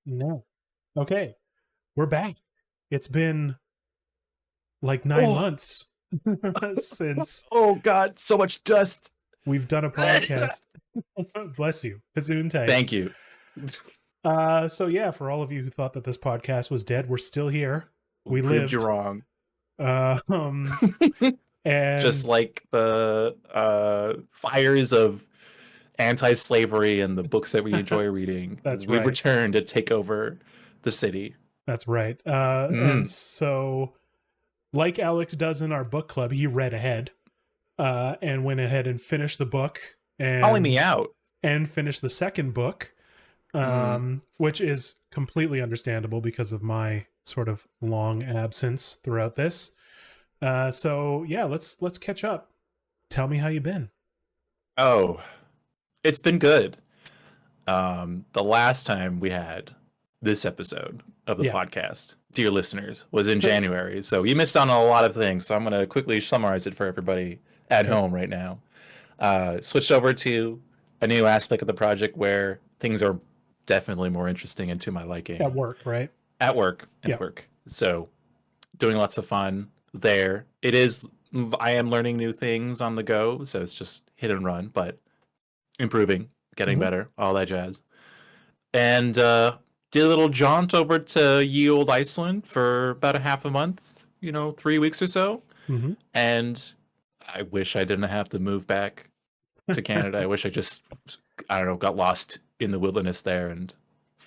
No. Okay, we're back. It's been like 9 Oh, months since oh God, so much dust. we've done a podcast. Bless you. Gesundheit. Thank you. So yeah, for all of you who thought that this podcast was dead, we're still here. We We proved you lived. wrong. Um, Just and like the fires of anti-slavery and the books that we enjoy reading, that's we've right. returned to take over the city. That's right. And so, like Alex does in our book club, he read ahead and went ahead and finished the book Calling me and out. finished the second book. Mm. Which is completely understandable because of my sort of long absence throughout this. So yeah, let's catch up. Tell me how you've been. Oh, it's been good. The last time we had this episode of the podcast, dear listeners, was in January. So you missed on a lot of things. So I'm going to quickly summarize it for everybody at home right now. Switched over to a new aspect of the project where things are definitely more interesting and to my liking. At work, right? At work. So doing lots of fun there. I am learning new things on the go. So it's just hit and run, but improving, getting better, all that jazz. And did a little jaunt over to ye old Iceland for about a half a month, 3 weeks or so. And I wish I didn't have to move back to Canada. I wish I just, got lost in the wilderness there and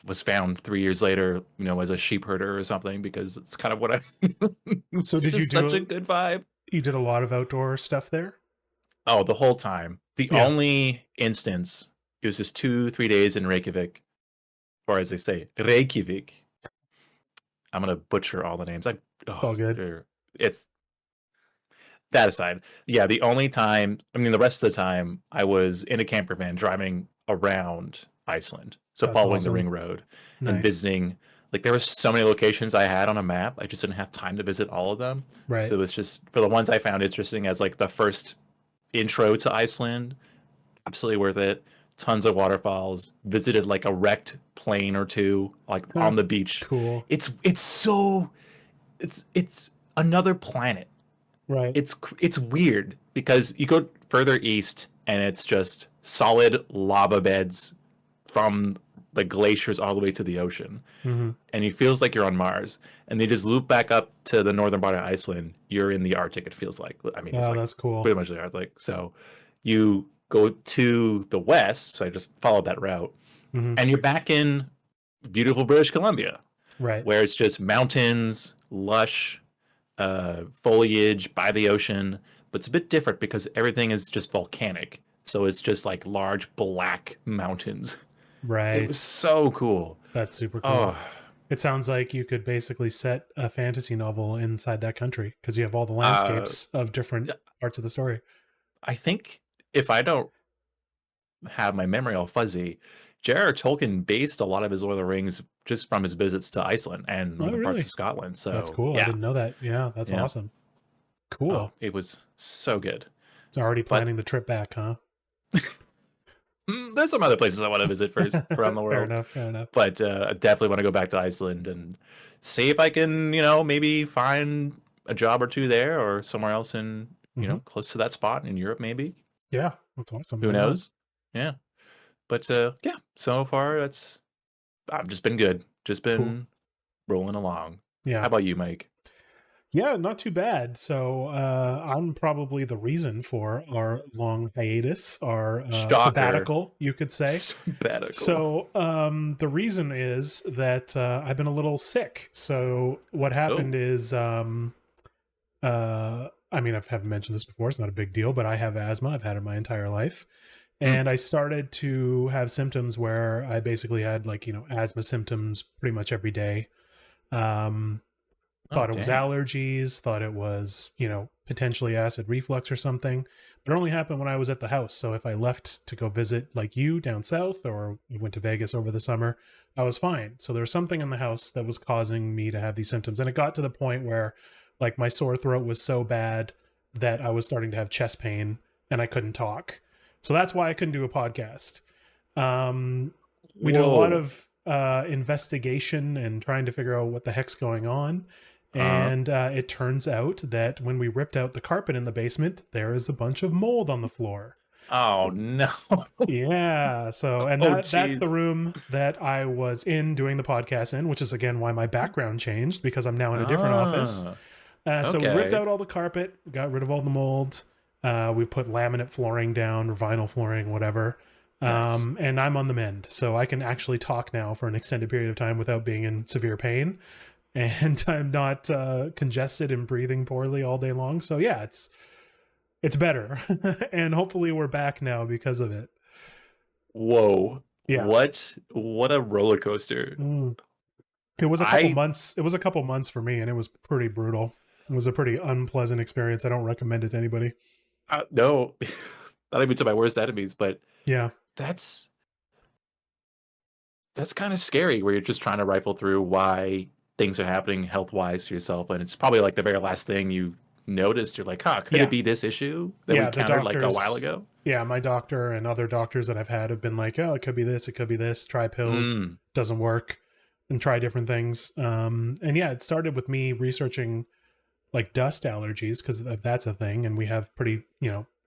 was found 3 years later, as a sheep herder or something, because it's kind of what I. So did you do such a good vibe? You did a lot of outdoor stuff there? Oh, the whole time. The only instance, it was just 2-3 days in Reykjavik, or as they say, Reykjavik. I'm gonna butcher all the names. It's all good. It's that aside. Yeah, the only time, the rest of the time, I was in a camper van driving around Iceland. So That's following awesome. the ring road Nice. and visiting. Like there were so many locations I had on a map. I just didn't have time to visit all of them. Right. So it was just for the ones I found interesting as like the first intro to Iceland. Absolutely worth it. Tons of waterfalls. Visited like a wrecked plane or two, like on the beach. Cool. It's another planet. Right. It's weird because you go further east and it's just solid lava beds from the glaciers all the way to the ocean. And it feels like you're on Mars. And they just loop back up to the northern part of Iceland. You're in the Arctic, it feels like. It's like that's cool. pretty much the Arctic. So you go to the west, so I just followed that route. And you're back in beautiful British Columbia. Right. Where it's just mountains, lush, foliage by the ocean, but it's a bit different because everything is just volcanic. So it's just like large black mountains. Right. It was so cool. That's super cool. It sounds like you could basically set a fantasy novel inside that country because you have all the landscapes of different parts of the story. I think if I don't have my memory all fuzzy, J.R.R. Tolkien based a lot of his Lord of the Rings just from his visits to Iceland and northern parts of Scotland. So that's cool. Yeah. I didn't know that. Yeah, that's awesome. Cool. Oh, it was so good. It's already planning the trip back, huh? There's some other places I want to visit first around the world. Fair enough. But I definitely want to go back to Iceland and see if I can, maybe find a job or two there or somewhere else in, close to that spot in Europe, maybe. Yeah, that's awesome. Who knows? Yeah. But yeah, so far I've just been good. Just been rolling along. Yeah. How about you, Mike? Yeah, not too bad. So I'm probably the reason for our long hiatus, our sabbatical, you could say. Sabbatical. So the reason is that I've been a little sick. So what happened is, I haven't mentioned this before. It's not a big deal, but I have asthma. I've had it my entire life. And I started to have symptoms where I basically had asthma symptoms pretty much every day. Thought it was allergies, thought it was, potentially acid reflux or something. But it only happened when I was at the house. So if I left to go visit like you down south or we went to Vegas over the summer, I was fine. So there was something in the house that was causing me to have these symptoms. And it got to the point where like my sore throat was so bad that I was starting to have chest pain and I couldn't talk. So that's why I couldn't do a podcast. We did a lot of investigation and trying to figure out what the heck's going on. Uh, And it turns out that when we ripped out the carpet in the basement, there is a bunch of mold on the floor. oh no. Yeah. So, and Oh that's the jeez. room that I was in doing the podcast in, which is again why my background changed because I'm now in a different office. Ah, So we ripped okay. out all the carpet, got rid of all the mold. We put laminate flooring down, or vinyl flooring, whatever. Nice. And I'm on the mend, so I can actually talk now for an extended period of time without being in severe pain, and I'm not congested and breathing poorly all day long. So yeah, it's better, and hopefully we're back now because of it. Whoa. Yeah. What a roller coaster. Mm. It was a couple I months. It was a couple months for me, and it was pretty brutal. It was a pretty unpleasant experience. I don't recommend it to anybody. no, not even to my worst enemies, but Yeah. that's that's kind of scary where you're just trying to rifle through why things are happening health wise to yourself, and it's probably like the very last thing you noticed. You're like, huh, could it Yeah. be this issue that we Yeah, the countered like a while doctors, ago? yeah, my doctor and other doctors that I've had have been like, oh, it could be this, it could be this. Try pills, Mm. doesn't work, and try different things. And yeah, it started with me researching like dust allergies because that's a thing, and we have pretty,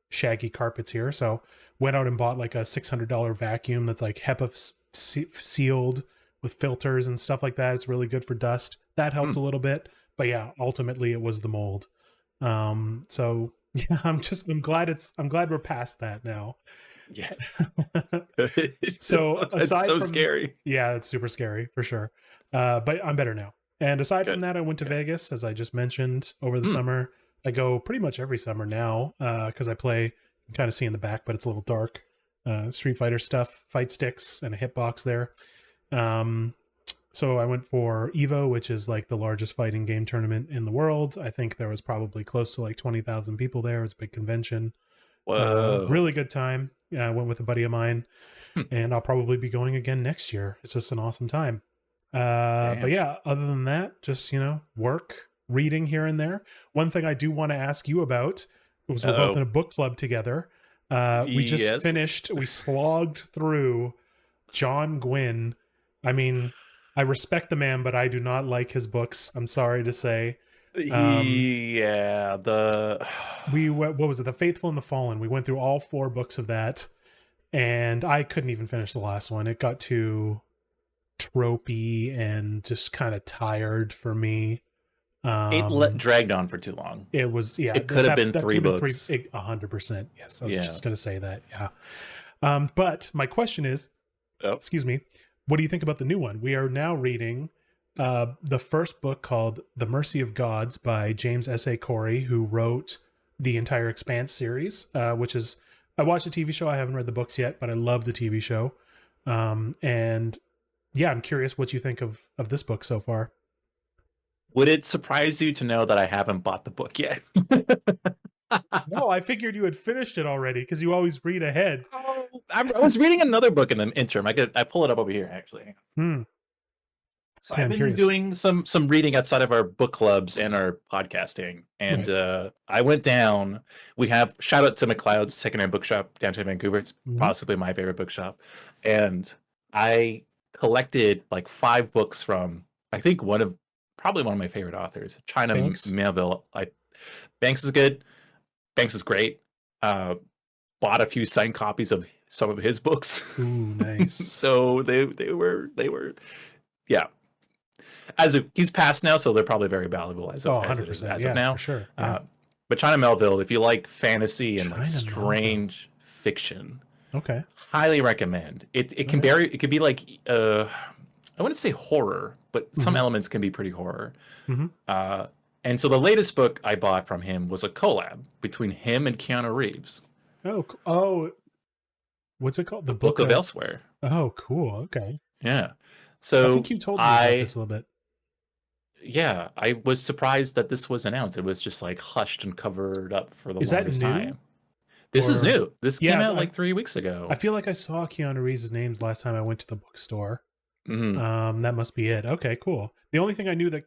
shaggy carpets here. So went out and bought like a $600 vacuum that's like HEPA sealed with filters and stuff like that. It's really good for dust. That helped Mm. a little bit, but yeah, ultimately it was the mold. So yeah, I'm glad we're past that now. Yeah. So That's aside so from, scary. yeah, it's super scary for sure. But I'm better now. And aside from Good. that, I went to Good. Vegas, as I just mentioned, over the Mm. summer. I go pretty much every summer now because I play, you can kind of see in the back, but it's a little dark. Street Fighter stuff, fight sticks, and a hitbox there. Um, so I went for Evo, which is like the largest fighting game tournament in the world. I think there was probably close to like 20,000 people there. It was a big convention. Really Whoa. good time. Yeah, I went with a buddy of mine, Hmm. and I'll probably be going again next year. It's just an awesome time. But Damn. yeah, other than that, just work, reading here and there. One thing I do want to ask you about was we're both in Uh-oh. a book club together. Yes. We slogged through John Gwynn. I mean, I respect the man, but I do not like his books. I'm sorry to say. Um, Yeah, the what was it? The Faithful and the Fallen. We went through all four books of that, and I couldn't even finish the last one. It got too tropey and just kind of tired for me. Um, dragged on for too long. it was, yeah, It could have been that could three have been three, books. 100%. Yes, I was Yeah. just gonna say that. Yeah. But my question is, Oh. excuse me, what do you think about the new one? We are now reading the first book called The Mercy of Gods by James S.A. Corey, who wrote the entire Expanse series, which is, I watched the TV show. I haven't read the books yet, but I love the TV show. And yeah, I'm curious what you think of this book so far. Would it surprise you to know that I haven't bought the book yet? No, I figured you had finished it already because you always read ahead. Oh, I was reading another book in the interim. I pull it up over here actually. Hmm. So Yeah, I've I'm been curious. doing some reading outside of our book clubs and our podcasting, and Right. I went down. We have shout out to McLeod's secondhand bookshop downtown Vancouver. It's Mm-hmm. possibly my favorite bookshop, and I collected like 5 books from I think probably one of my favorite authors, China Thanks. Melville. Banks is good. Banks is great. Uh, Bought a few signed copies of some of his books, Ooh, nice. so they were yeah. He's passed now, so they're probably very valuable Oh, as it is 100%. as of Yeah, for now. sure. Yeah. Uh, but China Melville, if you like fantasy and like China Melville. strange fiction, Okay. highly recommend. It All can right. vary. It could be like I wouldn't say horror, but some Mm-hmm. elements can be pretty horror. Mm-hmm. Uh, and so the latest book I bought from him was a collab between him and Keanu Reeves, Oh, oh, what's it called? The The Book book of of. Elsewhere. Oh, cool. Okay. Yeah. I think So you told me about this a little bit. I was surprised that this was announced. It was just like hushed and covered up for the Is that longest new time. This is or? new. This came Yeah, out like 3 weeks I ago. feel like I saw Keanu Reeves' names last time I went to the bookstore. Hmm. That must be it. Okay, cool. The only thing I knew that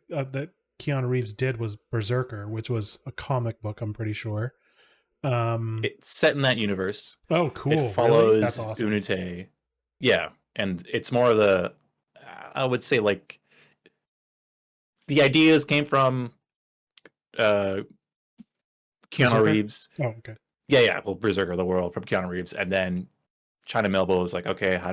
Keanu Reeves did was Berserker, which was a comic book. I'm pretty sure. Um, It's set in that universe. oh, It cool. Really? That's follows awesome. Unite. Yeah, and it's more of the I would say like the ideas came from uh, Keanu Berserker. Reeves. Oh, okay. Yeah. Well, Berserker of the World from Keanu Reeves, and then China Miéville was like, okay, how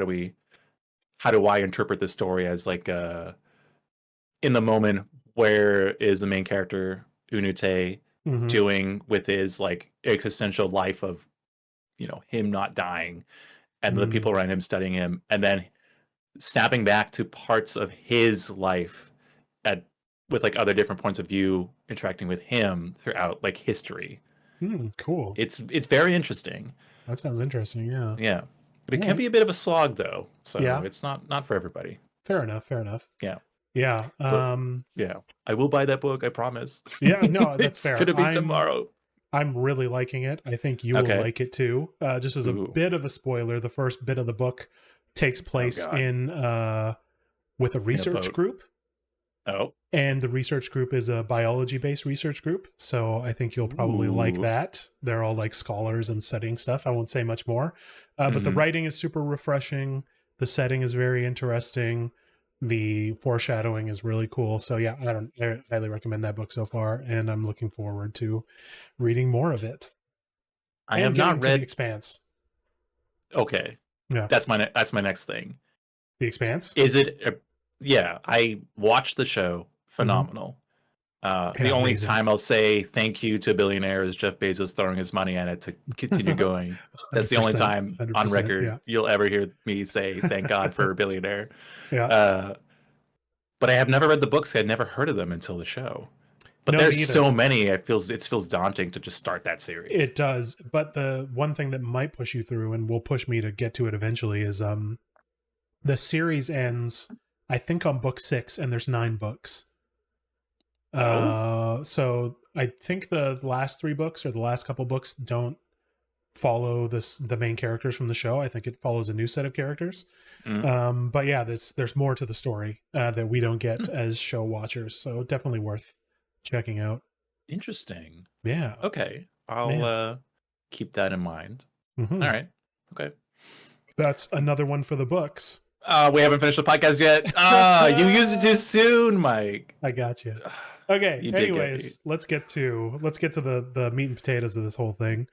do I interpret this story as like in the moment, where is the main character Unute Mm-hmm. doing with his like existential life of him not dying and the people around him studying him, and then snapping back to parts of his life at with like other different points of view interacting with him throughout like history. Cool. It's very interesting. That sounds interesting. Yeah. Yeah. But it All can right. be a bit of a slog though. So Yeah. it's not for everybody. Fair enough. Fair enough. Yeah. Yeah. But yeah, I will buy that book, I promise. Yeah. No, that's It's fair. gonna be tomorrow. I'm really liking it. I think you will Okay. like it too. Just as a Ooh. bit of a spoiler, the first bit of the book takes place God. in with a research boat. group. Oh. And the research group is a biology-based research group. So I think you'll probably like Ooh. that. They're all like scholars and studying stuff. I won't say much more. But the Mhm. writing is super refreshing. The setting is very interesting. The foreshadowing is really cool. So yeah, I highly recommend that book so far, and I'm looking forward to reading more of it I and have getting not to The read. Expanse. Okay. Yeah, That's my next thing. The Expanse. Is it yeah, I watched the show. Mhm. Phenomenal. Yeah, The only amazing. time I'll say thank you to a billionaire is Jeff Bezos throwing his money at it to continue going. That's the only 100%. time on 100%. record Yeah. you'll ever hear me say thank God for a billionaire. Yeah. But I have never read the books. I'd never heard of them until the show. But No, me there's either. so many. It feels daunting to just start that series. It does, but the one thing that might push you through, and will push me to get to it eventually, is the series ends, I think, on book 6, and there's 9 books. Oh, So I think the last 3 books or the last couple books don't follow the main characters from the show. I think it follows a new set of characters. mm. But yeah, there's more to the story that we don't get as show watchers. So definitely worth checking out. Interesting. Yeah. Okay, I'll Yeah. keep that in mind. Hmm. All right. Okay. That's another one for the books. We haven't finished the podcast yet. You used it too soon, Mike. I got you. Okay. You did get me. Anyways, let's get to the meat and potatoes of this whole thing.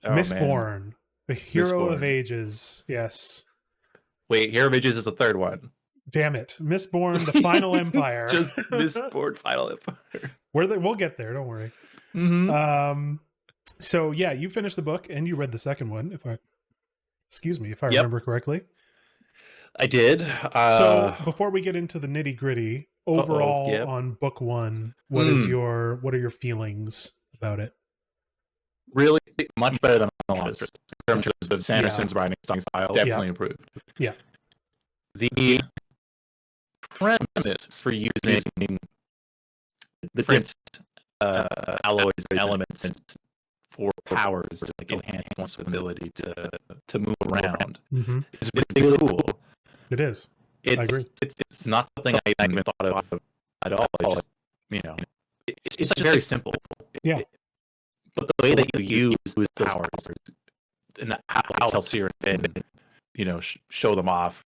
Oh man. Mistborn, the hero of Mistborn. ages. Yes. Wait, Hero of Ages is the third one. Damn it, Mistborn, the Final Empire. Just Mistborn Final Empire. We'll get there. Don't worry. Mm-hmm. So yeah, you finished the book and you read the second one. If I Yep. remember correctly. I did. So before we get into the nitty gritty, overall Yep. on book 1, what are your feelings about it? Really much better than the last. In terms of Sanderson's writing style, definitely improved. Yeah. The premise for using the different alloys and elements for powers to like enhance one's ability to move around is really cool. It is. I agree. It's not something I even thought of at all. It's just very simple. Yeah. But the way that you use those powers and how Kelsier and show them off,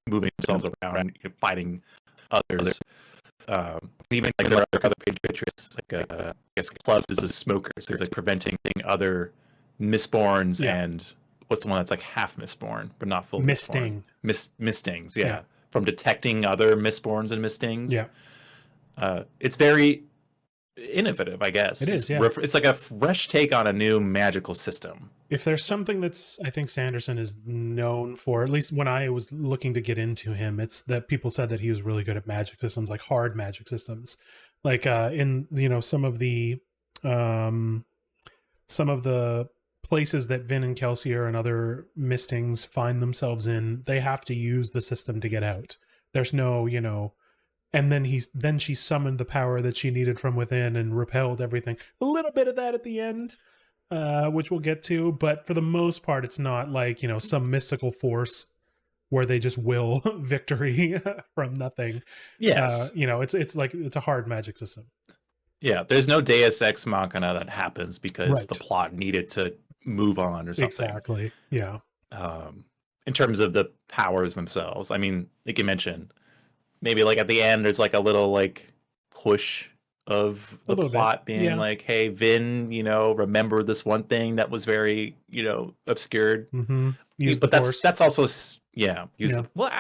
moving themselves around, fighting others. Even like there are other patriots, like I guess clubs as smokers, is like preventing other Mistborns and what's the one that's like half Mistborn but not full Misting. Mistings, from detecting other Mistborns and Mistings. Yeah. It's very innovative, I guess. It is, It's like a fresh take on a new magical system. If there's something that's I think Sanderson is known for, at least when I was looking to get into him, it's that people said that he was really good at magic systems, like hard magic systems. Like in some of the places that Vin and Kelsier and other Mistings find themselves in, they have to use the system to get out. There's no, and then she summoned the power that she needed from within and repelled everything. A little bit of that at the end, which we'll get to, but for the most part, it's not like some mystical force where they just will victory from nothing. Yes, it's like it's a hard magic system. Yeah, there's no Deus Ex Machina that happens because the plot needed to move on or something. Exactly. Yeah. In terms of the powers themselves, I mean, like you mentioned, maybe like at the end there's like a little like push of A the little bit. plot being Yeah. like, hey, Vin, remember this one thing that was very, obscured. Use the But that's force. that's also use Yeah. the well,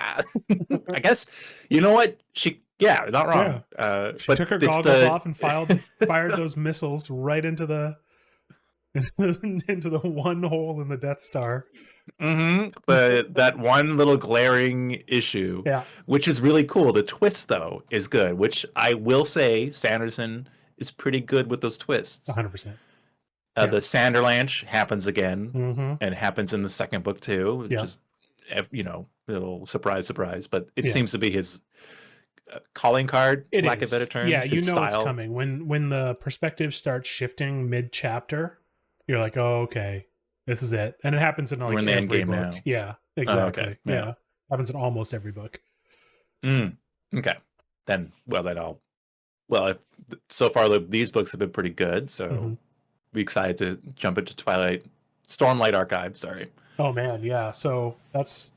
I guess you know what not Yeah. wrong. She But took her it's goggles the off and fired those missiles right into the into the one hole in the Death Star. but that one little glaring issue, Yeah. which is really cool. The twist though is good, which I will say Sanderson is pretty good with those twists. 100%. Yeah. The Sanderlanche happens again, Mm-hmm. and happens in the second book too. Yeah. Just little surprise, but it Yeah. seems to be his calling card, It lack of better is. Yeah, terms, you his know it's style. coming. When the perspective starts shifting mid-chapter, you're like, "Oh, okay. This is it." And it happens in We're like in the end every game book. now. Yeah, Oh, okay, exactly. yeah. Yeah. Happens in almost every book. Okay, then if, so far these books have been pretty good, so be excited to jump into Stormlight Archive. Sorry. Oh man, yeah. So that's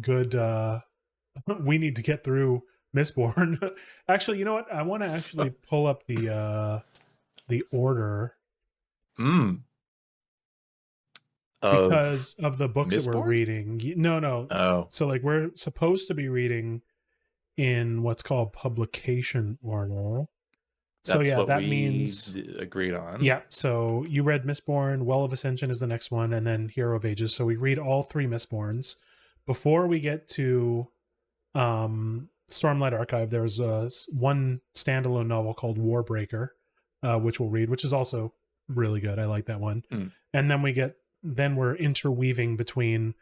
good. We need to get through Mistborn. Actually, you know what? I want to actually pull up the order Of because of the books that we're Mistborn? reading. No. Oh, So like we're supposed to be reading in what's called publication order. So that's yeah, what that we means agreed on. yeah. So you read Mistborn, Well of Ascension is the next one, and then Hero of Ages. So we read all three Mistborns before we get to Stormlight Archive. There's one standalone novel called Warbreaker, which we'll read, which is also really good. I like that one. And then we're interweaving between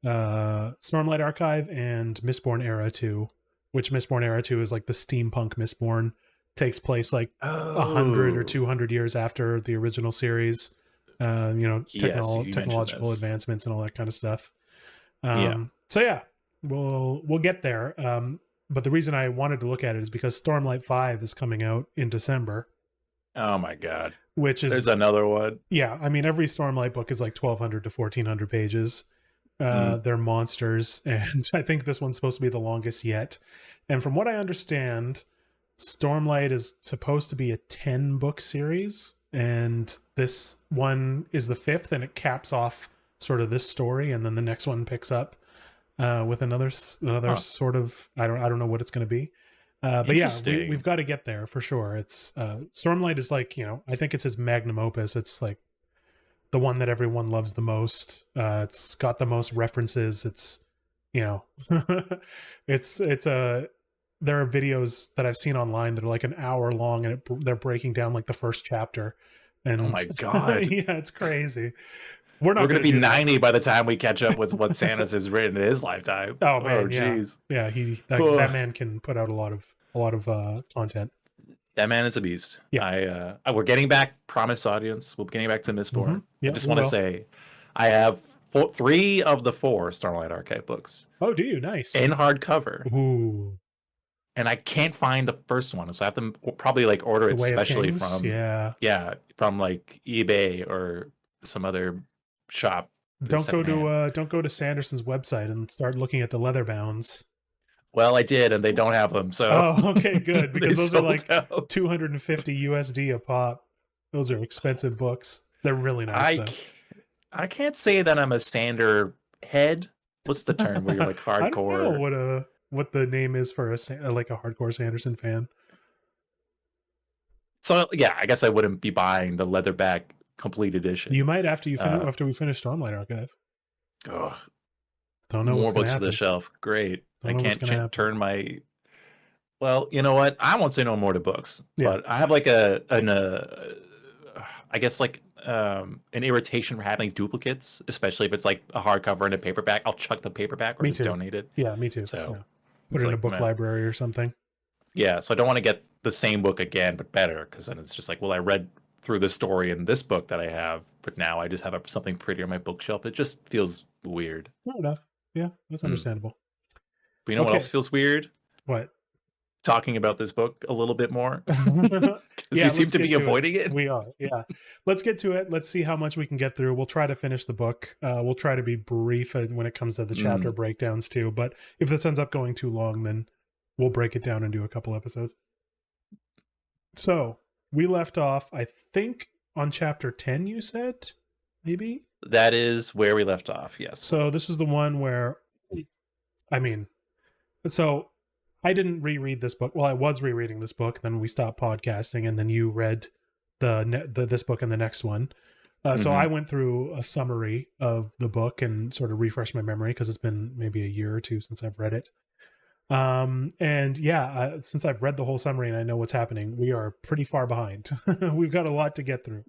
Stormlight Archive and Mistborn Era 2, which Mistborn Era 2 is like the steampunk Mistborn. Takes place like 100 or 200 years after the original series. Yes, you mentioned Technological this. advancements and all that kind of stuff. Yeah. So yeah, we'll get there. But the reason I wanted to look at it is because Stormlight 5 is coming out in December. Oh my god. Which is There's another one. Yeah, I mean every Stormlight book is like 1200 to 1400 pages. They're monsters, and I think this one's supposed to be the longest yet. And from what I understand, Stormlight is supposed to be a 10-book series, and this one is the 5th, and it caps off sort of this story, and then the next one picks up with another sort of I don't know what it's going to be. But yeah, we've got to get there for sure. It's Stormlight is like, I think it's his magnum opus. It's like the one that everyone loves the most. It's got the most references. It's it's a there are videos that I've seen online that are like an hour long, and they're breaking down like the first chapter. And oh my god, yeah, it's crazy. We're going to be 90 by the time we catch up with what Santa's has written in his lifetime. Oh man, jeez. Yeah, that man can put out a lot of content. That man is a beast. Yeah. We're getting back, promise audience. We're getting back to Mistborn. Yeah, I just want to say, I have 3 of the 4 Starlight Archive books. Oh, do you? Nice. In hardcover. Ooh. And I can't find the first one, so I have to probably like order it specially from from like eBay or some other shop. Don't go to Sanderson's website and start looking at the leather bounds. Well, I did, and they don't have them. So oh, okay, good, because those are like out. 250 USD a pop. Those are expensive books. They're really nice. I can't say that I'm a Sander head. What's the term where you're like hardcore? I don't know what the name is for a hardcore Sanderson fan. So yeah, I guess I wouldn't be buying the leatherback complete edition. You might after we finish Stormlight Archive. Ugh. Don't know more books to the shelf. Great. I can't turn my. Well, you know what? I won't say no more to books, but I have like I guess like an irritation for having duplicates, especially if it's like a hardcover and a paperback. I'll chuck the paperback or just donate it. Yeah, me too. So put it in a book library or something. Yeah, so I don't want to get the same book again, but better, because then it's just like, well, I read through the story in this book that I have, but now I just have something prettier on my bookshelf. It just feels weird. Fair enough. Yeah, that's understandable. But you know what else feels weird? What? Talking about this book a little bit more. Because we seem to be avoiding it. We are, yeah. Let's get to it. Let's see how much we can get through. We'll try to finish the book. We'll try to be brief when it comes to the chapter breakdowns too. But if this ends up going too long, then we'll break it down and do a couple episodes. So we left off, I think, on chapter 10, you said? Maybe? That is where we left off, yes. So this was the one where, I mean, so I didn't reread this book. Well, I was rereading this book, then we stopped podcasting, and then you read this book and the next one. So I went through a summary of the book and sort of refreshed my memory because it's been maybe a year or two since I've read it. And yeah, since I've read the whole summary and I know what's happening, we are pretty far behind. We've got a lot to get through.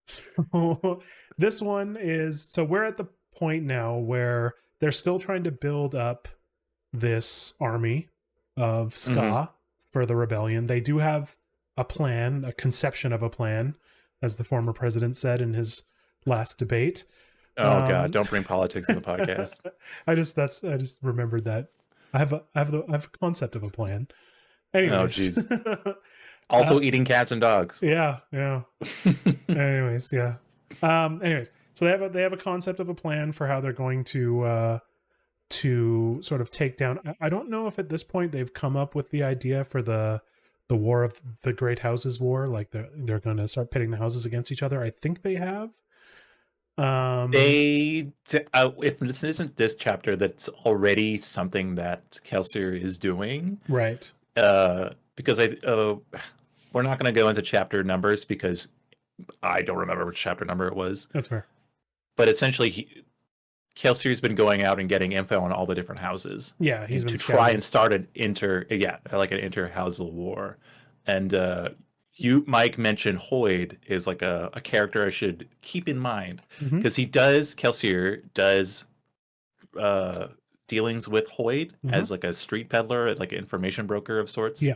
So this one is, so we're at the point now where they're still trying to build up this army of Ska for the rebellion. They do have a plan, a conception of a plan, as the former president said in his last debate. Oh God, don't bring politics in the podcast. I just remembered that. I have a concept of a plan. Anyways. Oh jeez. Also eating cats and dogs. Yeah. Anyways, yeah. Anyways, so they have a concept of a plan for how they're going to sort of take down. I don't know if at this point they've come up with the idea for the war of the Great Houses War. Like they're going to start pitting the houses against each other. I think they have. If this isn't this chapter, that's already something that Kelsier is doing, right? Because we're not going to go into chapter numbers because I don't remember which chapter number it was. That's fair. But essentially, Kelsier's been going out and getting info on all the different houses. Yeah, he's been try and start an inter-housal war. And Mike mentioned Hoyd is like a character I should keep in mind because Kelsier does dealings with Hoyd as like a street peddler, like an information broker of sorts. Yeah,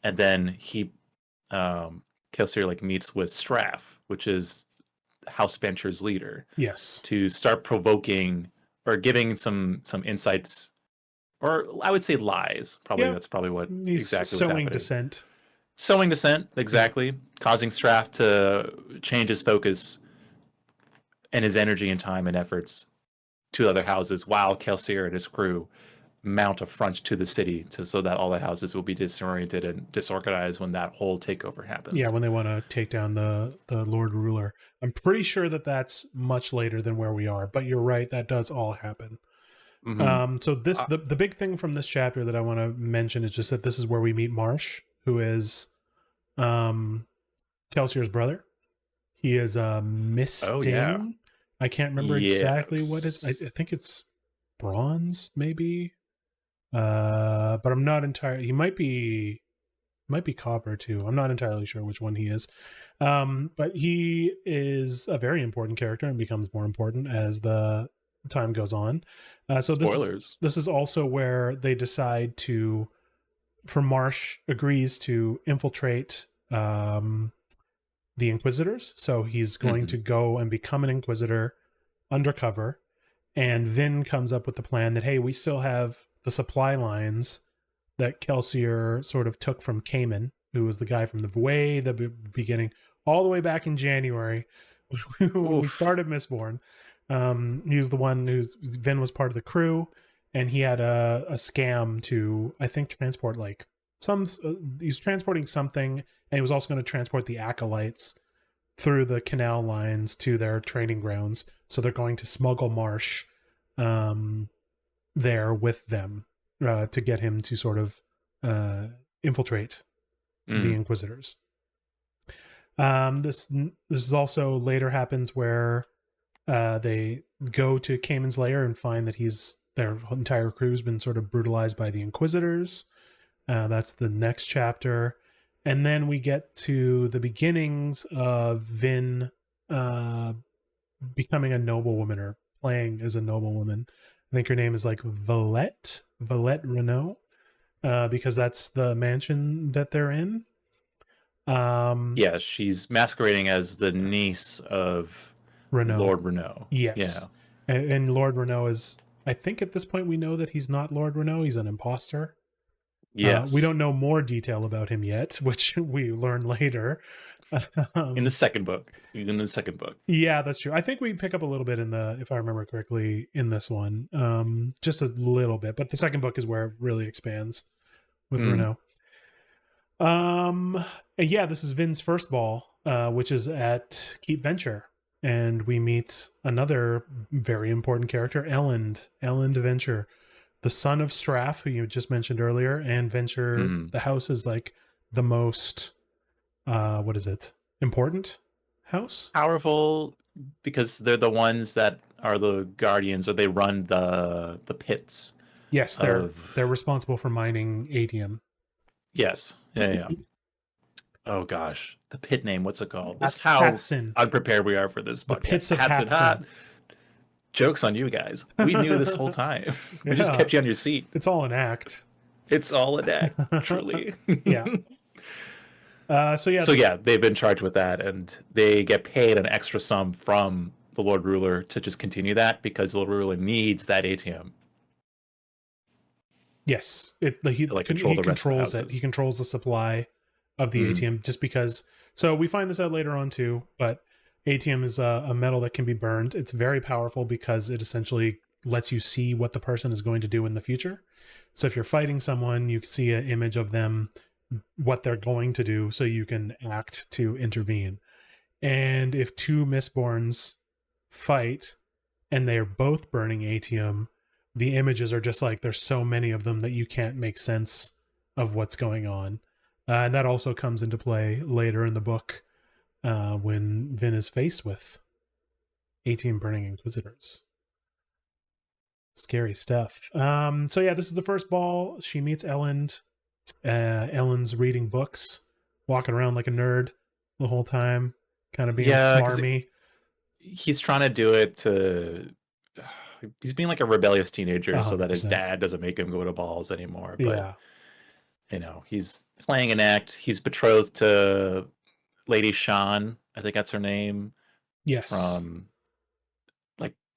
and then Kelsier like meets with Straff, which is House Venture's leader. Yes, to start provoking or giving some insights, or I would say lies. Probably that's probably what he's exactly sowing dissent. Sowing dissent, exactly, causing Straff to change his focus and his energy and time and efforts to other houses, while Kelsier and his crew mount a front to the city so that all the houses will be disoriented and disorganized when that whole takeover happens. Yeah, when they want to take down the Lord Ruler. I'm pretty sure that's much later than where we are, but you're right, that does all happen. So the big thing from this chapter that I want to mention is just that this is where we meet Marsh, who is Kelsier's brother. He is a Mistborn. Oh, yeah. I can't remember exactly what is. I think it's bronze, maybe. But I'm not entirely. He might be copper too. I'm not entirely sure which one he is. But he is a very important character and becomes more important as the time goes on. So this is also where they decide for Marsh agrees to infiltrate the Inquisitors. So he's going to go and become an Inquisitor undercover. And Vin comes up with the plan that, hey, we still have the supply lines that Kelsier sort of took from Cayman, who was the guy from the beginning, all the way back in January when we started Mistborn. He was the one Vin was part of the crew, and he had a scam to, I think, transport like he's transporting something, and he was also going to transport the acolytes through the canal lines to their training grounds. So they're going to smuggle Marsh there with them to get him to sort of infiltrate the Inquisitors. This is also later happens where they go to Cayman's lair and find that their entire crew's been sort of brutalized by the Inquisitors. That's the next chapter. And then we get to the beginnings of Vin becoming a noblewoman, or playing as a noblewoman. I think her name is like Valette Renault, because that's the mansion that they're in. Yeah, she's masquerading as the niece of Renault. Lord Renault. Yes. Yeah. And Lord Renault is, I think at this point we know that he's not Lord Renault, he's an imposter. Yes. We don't know more detail about him yet, which we learn later. In the second book. Yeah, that's true. I think we pick up a little bit if I remember correctly, in this one. Just a little bit. But the second book is where it really expands. with Mm. Renault. Yeah, this is Vin's first ball, which is at Keep Venture, and we meet another very important character, Elend Venture, the son of Straff, who you just mentioned earlier, and Venture. Mm. The house is like the most, what is it? Important house? Powerful because they're the ones that are the guardians, or they run the pits Yes, they're of. responsible for mining atium. Yes. Yeah, yeah. Oh gosh, the pit name. What's it called? This is how Hatsin, unprepared we are for this the podcast. pits of Hats and Hatsin. hot. Jokes on you guys. We knew this whole time. We just Yeah, kept you on your seat. it's all an act. It's all an act, truly. Yeah. So yeah, So yeah, they've been charged with that, and they get paid an extra sum from the Lord Ruler to just continue that because the Lord Ruler needs that ATM yes, to like control he the rest of the controls it. houses. He controls the supply of the Mm. ATM just because. So we find this out later on too. But ATM is a metal that can be burned. It's very powerful because it essentially lets you see what the person is going to do in the future. So if you're fighting someone, you can see an image of them, what they're going to do, so you can act to intervene. And if two Mistborns fight and they're both burning ATM, the images are just like there's so many of them that you can't make sense of what's going on. And that also comes into play later in the book when Vin is faced with ATM burning Inquisitors. Scary stuff. So yeah, this is the first ball. She meets Elend. Ellen's reading books, walking around like a nerd the whole time, kind of being Yeah, because smarmy. he's trying to do it to. He's being like a rebellious teenager so that his 100%. dad doesn't make him go to balls anymore. But Yeah. he's playing an act. He's betrothed to Lady Sean. I think that's her name Yes. from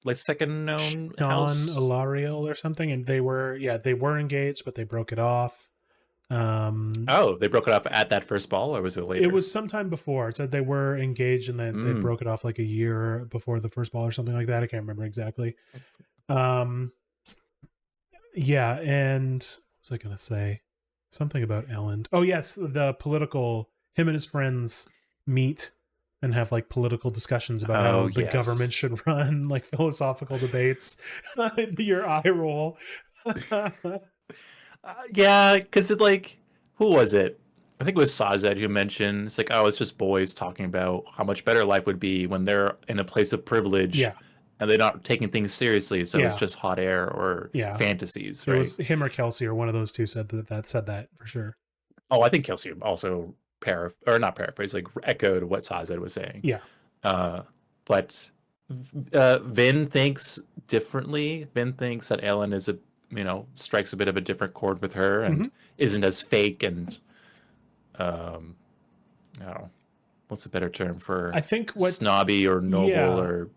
like second known Sean house. Ilariel or something, and they were engaged, but they broke it off. Oh, they broke it off at that first ball, or was it It later? was sometime before. It said they were engaged and then they Mm. broke it off like a year before the first ball or something like that. I can't remember exactly. Um, yeah, and what was I gonna say? Something about Ellen. Oh yes, the political. Him and his friends meet and have like political discussions about Oh how the yes. government should run, like philosophical debates. Your eye roll. Yeah, because it like who was it? I think it was Sazed who mentioned it's like, oh, it's just boys talking about how much better life would be when they're in a place of privilege Yeah, and they're not taking things seriously. So it's yeah, just hot air or yeah. fantasies, It right? was him or Kelsey or one of those two said that said that for sure. Oh, I think Kelsey also or not paraphrase, like echoed what Sazed was saying. Yeah. Uh, but Vin thinks differently. Vin thinks that Ellen is strikes a bit of a different chord with her Hmm. and isn't as fake and um, I don't know, what's a better term I for think what. snobby or noble Yeah. or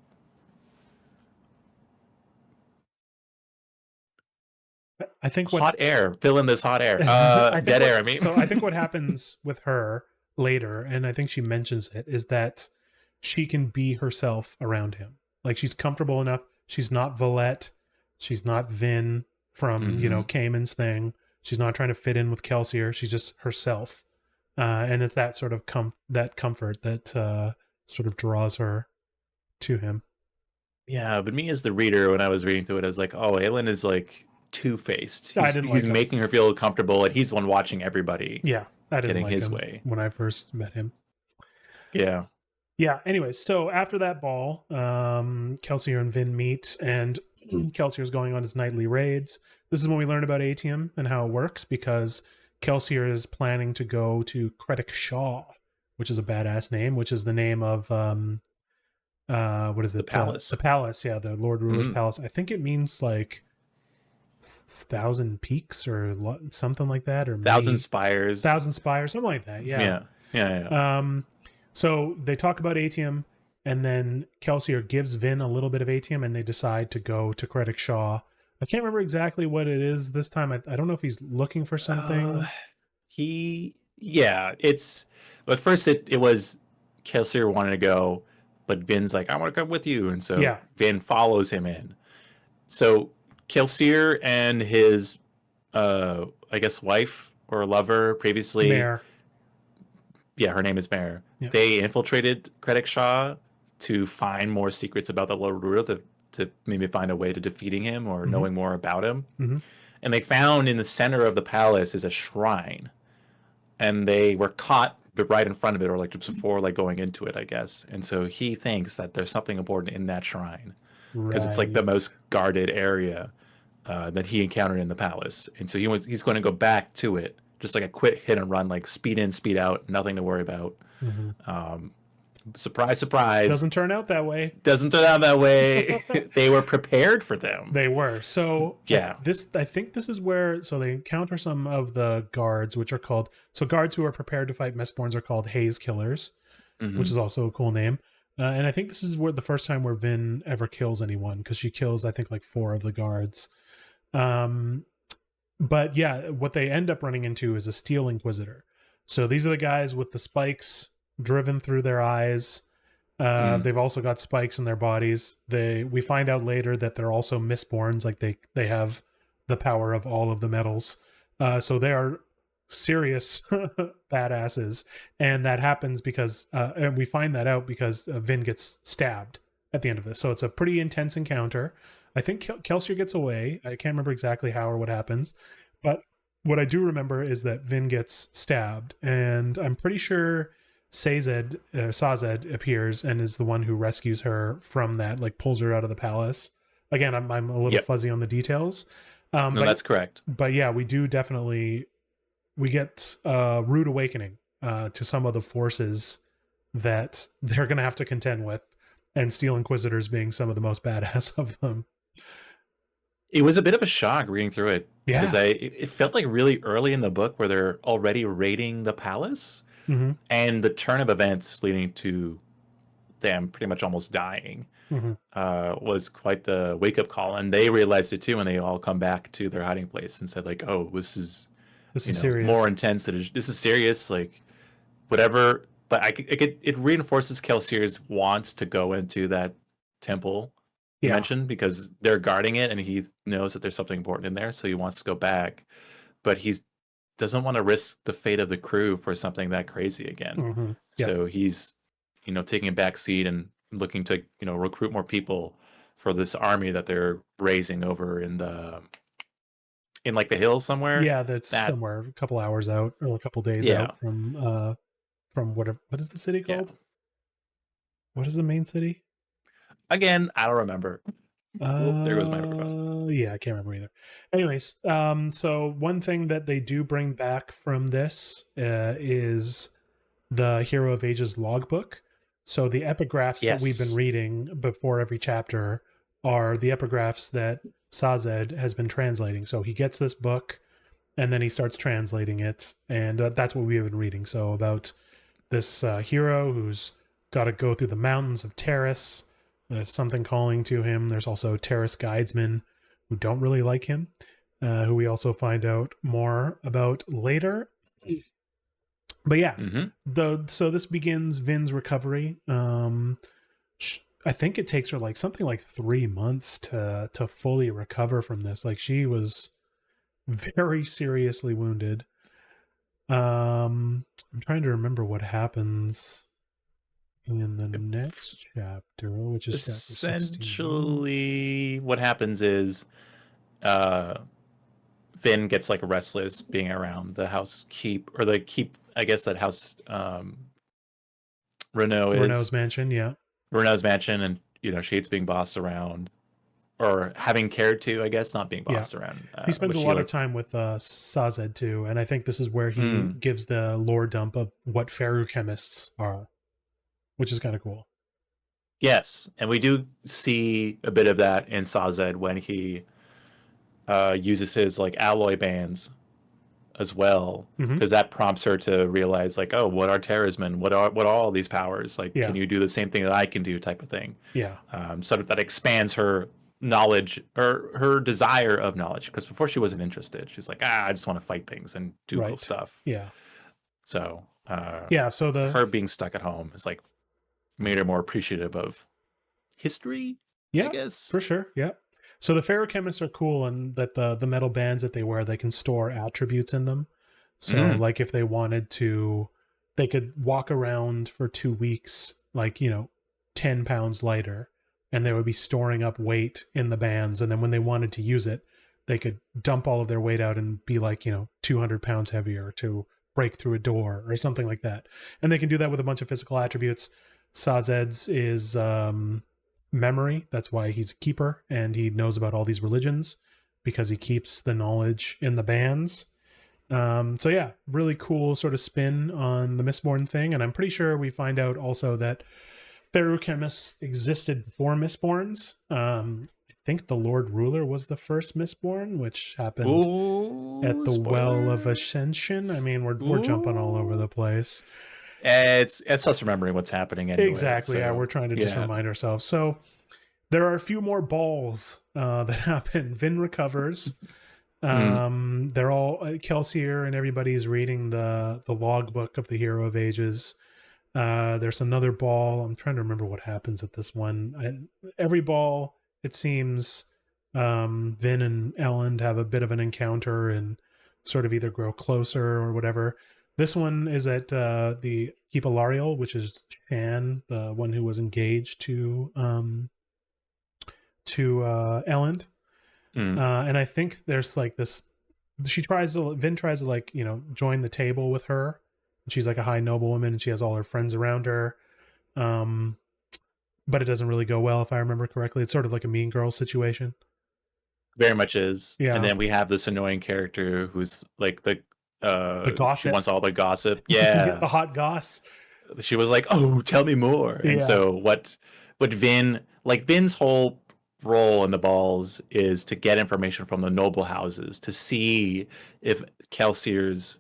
I think what hot air? Fill in this hot air. I think Dead air. what I mean, so I think what happens with her later, and I think she mentions it, is that she can be herself around him. Like she's comfortable enough. She's not Valette. She's not Vin from hmm Cayman's thing. She's not trying to fit in with Kelsier. She's just herself, and it's that sort of that comfort that sort of draws her to him. Yeah, but me as the reader, when I was reading through it, I was like, oh, Aelin is like two-faced. I He's didn't he's like him. making her feel comfortable, and he's the one watching everybody Yeah, I didn't getting like his him way. when I first met him. Yeah. Yeah, anyways, so after that ball, Kelsier and Vin meet, and Kelsier's going on his nightly raids. This is when we learn about ATM and how it works, because Kelsier is planning to go to Cretic Shaw, which is a badass name, which is the name of what is The it? The palace. palace, yeah, the Lord Ruler's Mm. palace. I think it means like thousand peaks or something like that, or Thousand many Spires. thousand spires, something like that. Yeah. Yeah. Yeah, yeah. So they talk about ATM, and then Kelsier gives Vin a little bit of ATM, and they decide to go to Cretic Shaw. I can't remember exactly what it is this time. I don't know if he's looking for Uh, something. it's at first it was Kelsier wanted to go, but Vin's like, I want to come with you. And so Yeah. Vin follows him in. So Kelsier and his I guess wife or lover previously. Mare. Yeah, her name is Mare. Yeah. They infiltrated Krennic Shaw to find more secrets about the Lord Ruler to maybe find a way to defeating him or Mm-hmm. knowing more about him. Mm-hmm. And they found in the center of the palace is a shrine, and they were caught right in front of it, or like just before like going into it, I guess. And so he thinks that there's something important in that shrine because it's like the Right. most guarded area that he encountered in the palace. And so he's going to go back to it, just like a quick hit and run, like speed in, speed out, nothing to worry about. Mm-hmm. Surprise, surprise. Doesn't turn out that way. Doesn't turn out that way. They were prepared for them. They were. So Yeah. I think this is where, so they encounter some of the guards, which are called, so guards who are prepared to fight Mistborns are called Haze Killers, which is also a cool name. And I think this is where the first time where Vin ever kills anyone, because she kills, I think, like 4 of the guards. But yeah, what they end up running into is a Steel Inquisitor. So these are the guys with the spikes driven through their eyes. They've also got spikes in their bodies. We find out later that they're also Mistborns, like they have the power of all of the metals. So they are serious badasses, and that happens because, and we find that out because Vin gets stabbed at the end of this. So it's a pretty intense encounter. I think Kelsier gets away. I can't remember exactly how or what happens, but what I do remember is that Vin gets stabbed, and I'm pretty sure Sazed appears and is the one who rescues her from that, like pulls her out of the palace. Again, I'm a little fuzzy on the details. No, that's correct. But yeah, we get a rude awakening to some of the forces that they're going to have to contend with, and Steel Inquisitors being some of the most badass of them. It was a bit of a shock reading through it because Yeah. it felt like really early in the book where they're already raiding the palace, Mm-hmm. and the turn of events leading to them pretty much almost dying Mm-hmm. was quite the wake up call, and they realized it too when they all come back to their hiding place and said like, "Oh, this is serious. more intense. This is serious. Like whatever." But it reinforces Kelsier's wants to go into that temple you mentioned because they're guarding it, and he knows that there's something important in there, so he wants to go back, but he doesn't want to risk the fate of the crew for something that crazy again. Mm-hmm. So he's taking a back seat and looking to recruit more people for this army that they're raising over in like the hills somewhere. Yeah, that's somewhere a couple hours out or a couple days out from what is the city called? What is the main city? Again, I don't remember. There goes my microphone. Yeah, I can't remember either. Anyways, so one thing that they do bring back from this is the Hero of Ages logbook. So the epigraphs that we've been reading before every chapter are the epigraphs that Sazed has been translating. So he gets this book, and then he starts translating it, and that's what we've been reading. So about this hero who's got to go through the mountains of Terrace. There's something calling to him. There's also Terrace guidesmen who don't really like him, who we also find out more about later. But yeah, so this begins Vin's recovery. I think it takes her like something like 3 months to fully recover from this. Like she was very seriously wounded. I'm trying to remember what happens in the next chapter, which is essentially what happens is Finn gets like restless being around the house keep, or the keep, I guess that house Renault's mansion, Renault's mansion, and she hates being bossed around, or having cared to, I guess, not being bossed around. He spends a lot of time with Sazed too, and I think this is where he gives the lore dump of what feruchemists are, which is kind of cool. Yes, and we do see a bit of that in Sazed when he uses his like alloy bands as well, because that prompts her to realize like, oh, what are terrorismen? What are all these powers? Like, can you do the same thing that I can do, type of thing? Yeah. So that expands her knowledge, or her desire of knowledge, because before she wasn't interested. She's like, I just want to fight things and do cool stuff. Yeah. So so her being stuck at home is like made her more appreciative of history. I guess for sure. Yeah. So the feruchemists are cool, and that the metal bands that they wear, they can store attributes in them. So Mm. like if they wanted to, they could walk around for 2 weeks, like, 10 pounds lighter, and they would be storing up weight in the bands. And then when they wanted to use it, they could dump all of their weight out and be like, 200 pounds heavier to break through a door or something like that. And they can do that with a bunch of physical attributes. Sazed's is memory. That's why he's a keeper and he knows about all these religions because he keeps the knowledge in the bands. So yeah, really cool sort of spin on the Mistborn thing. And I'm pretty sure we find out also that Feruchemists existed before Mistborns. I think the Lord Ruler was the first Mistborn, which happened at Ooh, the Well of Ascension. I spoilers. mean, we're jumping all over Ooh. the place. It's us remembering what's happening anyway. Exactly. Yeah, we're So trying to just yeah. remind ourselves. So there are a few more balls that happen. Vin recovers. Mm. They're all Kelsier and everybody's reading the logbook of the Hero of Ages. There's another ball. I'm trying to remember what happens at this one. Every ball, it seems, Vin and Elend have a bit of an encounter and sort of either grow closer or whatever. This one is at the Keep Alariel, which is Chan, the one who was engaged to Elend. Mm. And I think there's like this. Vin tries to like join the table with her. She's like a high noblewoman, and she has all her friends around her. Um, but it doesn't really go well, if I remember correctly. It's sort of like a Mean Girls situation. Very much is. And Yeah, then we have this annoying character who's like the she gossip, wants all the gossip. the Yeah. hot goss. She was like, "Oh, tell me more." And Yeah, so what Vin's whole role in the balls is to get information from the noble houses to see if Kelsier's,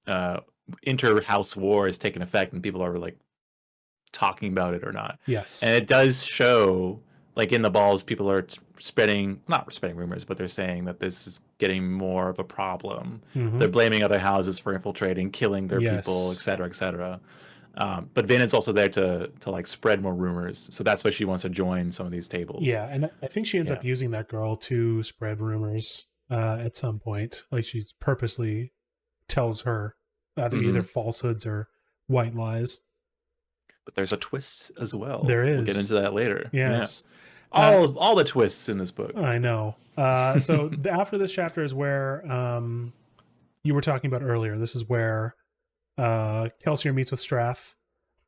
uh inter-house war is taking effect and people are like talking about it or not. And yes, it does show, like in the balls, people are not spreading rumors, but they're saying that this is getting more of a problem. hmm They're blaming other houses for infiltrating, killing their people, yes, etc., etc. But Vin is also there to like spread more rumors, so that's why she wants to join some of these tables. yeah. And I think she ends Yeah. up using that girl to spread rumors at some point. Like she purposely tells her either Hmm. falsehoods or white lies. But there's a twist as well. There We'll get is, into that later. Yeah. yes. Uh, All the twists in this book. I know. So after this chapter is where you were talking about earlier. This is where Kelsier meets with Straff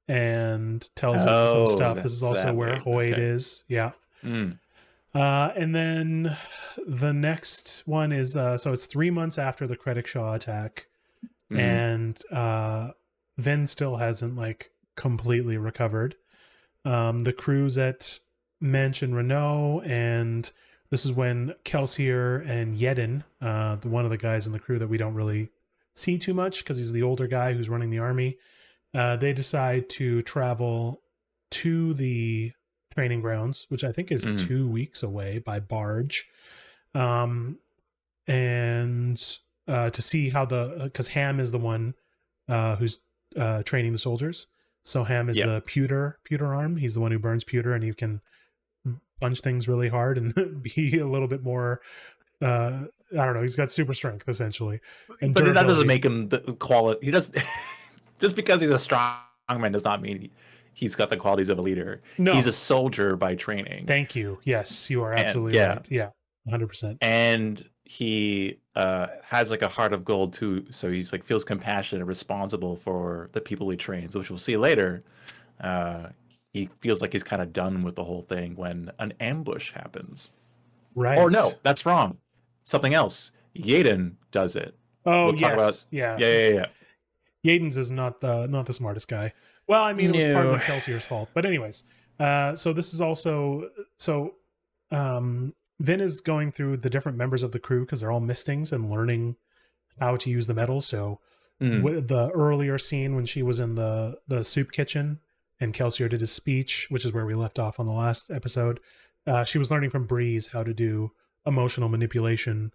and tells him some Oh, stuff. This is that's also that where late. Hoyt Okay. is. Yeah. Mm. And then the next one is so it's 3 months after the Shaw attack, Mm. and Vin still hasn't like completely recovered. The crew's at Mansion Renault, and this is when Kelsier and Yedin, one of the guys in the crew that we don't really see too much because he's the older guy who's running the army, they decide to travel to the training grounds, which I think is Mm. 2 weeks away by barge, and to see how because Ham is the one who's training the soldiers. So Ham is Yep. the pewter arm. He's the one who burns pewter, and he can punch things really hard and be a little bit more. I don't know. He's got super strength essentially, and But that doesn't durability. make him the quality. He does just because he's a strong man does not mean he's got the qualities of a leader. He's No, a soldier by training, thank you. Yes, you are and absolutely yeah, right. Yeah, 100%. and he has like a heart of gold too. So he's like feels compassionate and responsible for the people he trains, which we'll see later. Uh, he feels like he's kind of done with the whole thing when an ambush happens. Or Right. no, that's wrong. Something else. Yaden does it. Oh We'll talk about. yes, yeah. Yeah. Yaden's is not the smartest guy. Well, I mean, it was partly No. Kelsier's fault, but anyways. So this is also so. Vin is going through the different members of the crew because they're all mistings and learning how to use the metals. So Mm, with the earlier scene when she was in the soup kitchen and Kelsier did his speech, which is where we left off on the last episode, she was learning from Breeze how to do emotional manipulation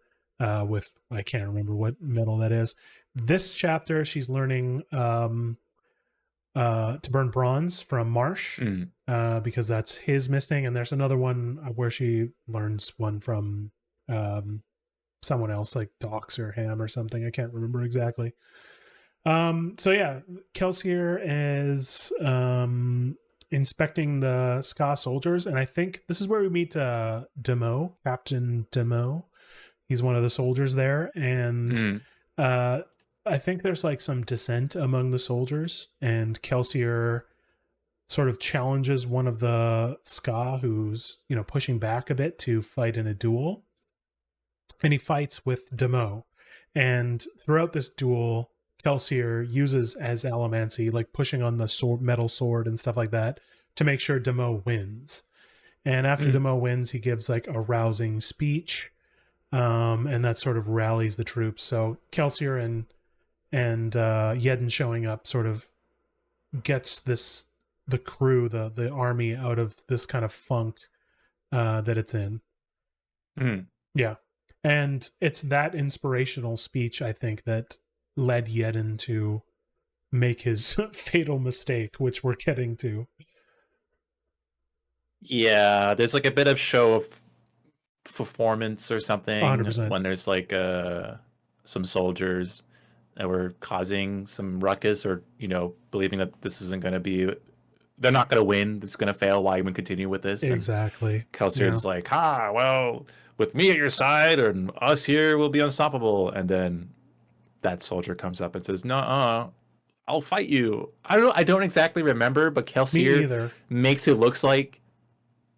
with I can't remember what metal that is. This chapter, she's learning to burn bronze from Marsh mm. because that's his misting, and there's another one where she learns one from. Um, someone else, like Dox or Ham or something. I can't remember exactly. So yeah, Kelsier is inspecting the Ska soldiers, and I think this is where we meet Demo, Captain Demo. He's one of the soldiers there, and Mm. uh, I think there's like some dissent among the soldiers, and Kelsier sort of challenges one of the Ska who's pushing back a bit to fight in a duel, and he fights with Demo. And throughout this duel, Kelsier uses as Alamancy, like pushing on the metal sword and stuff like that, to make sure Demo wins. And after Mm. Demo wins, he gives like a rousing speech, and that sort of rallies the troops. So Kelsier and Yedden showing up sort of gets the crew, the army, out of this kind of funk that it's in. Mm. Yeah. And it's that inspirational speech, I think, that led Yedden to make his fatal mistake, which we're getting to. Yeah, there's like a bit of show of performance or something 100%. when there's like some soldiers that were causing some ruckus, or believing that this isn't going to be, they're not going to win, it's going to fail, why even continue with this? And Exactly. Kelsier's like, well, with me at your side and us here, we'll be unstoppable. And then that soldier comes up and says, no, I'll fight you. I don't exactly remember, but Me Kelsier either. makes it looks like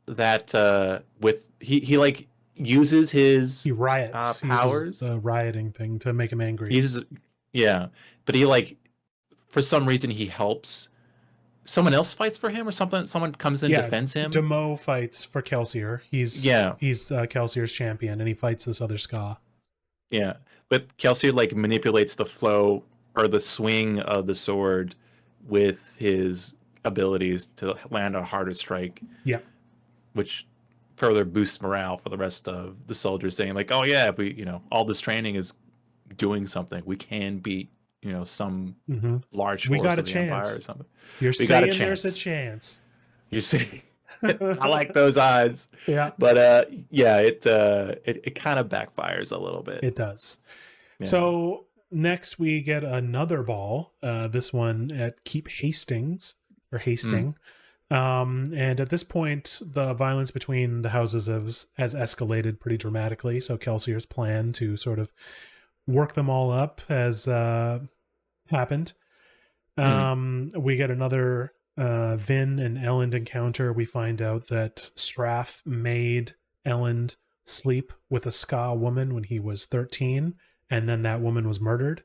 that with he like uses his He riots. He uses powers. the rioting thing to make him angry. He's Yeah, but he like, for some reason he helps someone else, fights for him or something. Someone comes in, defends him. Demo fights for Kelsier. He's Kelsier's champion, and he fights this other Ska. Yeah, but Kelsier like manipulates the flow or the swing of the sword with his abilities to land a harder strike. Yeah, which further boosts morale for the rest of the soldiers, saying like, oh yeah, if we, all this training is doing something, we can beat, some large we force got a of the chance. Empire or something. You're We got a saying chance. there's a chance. You see, I like those odds. Yeah, but yeah, it kind of backfires a little bit. it does. Yeah. So next we get another ball. This one at Keep Hastings or Hasting. And at this point, the violence between the houses has escalated pretty dramatically. So Kelsier's plan to sort of work them all up has happened. We get another Vin and Elend encounter. We find out that Straff made Elend sleep with a Ska woman when he was 13, and then that woman was murdered.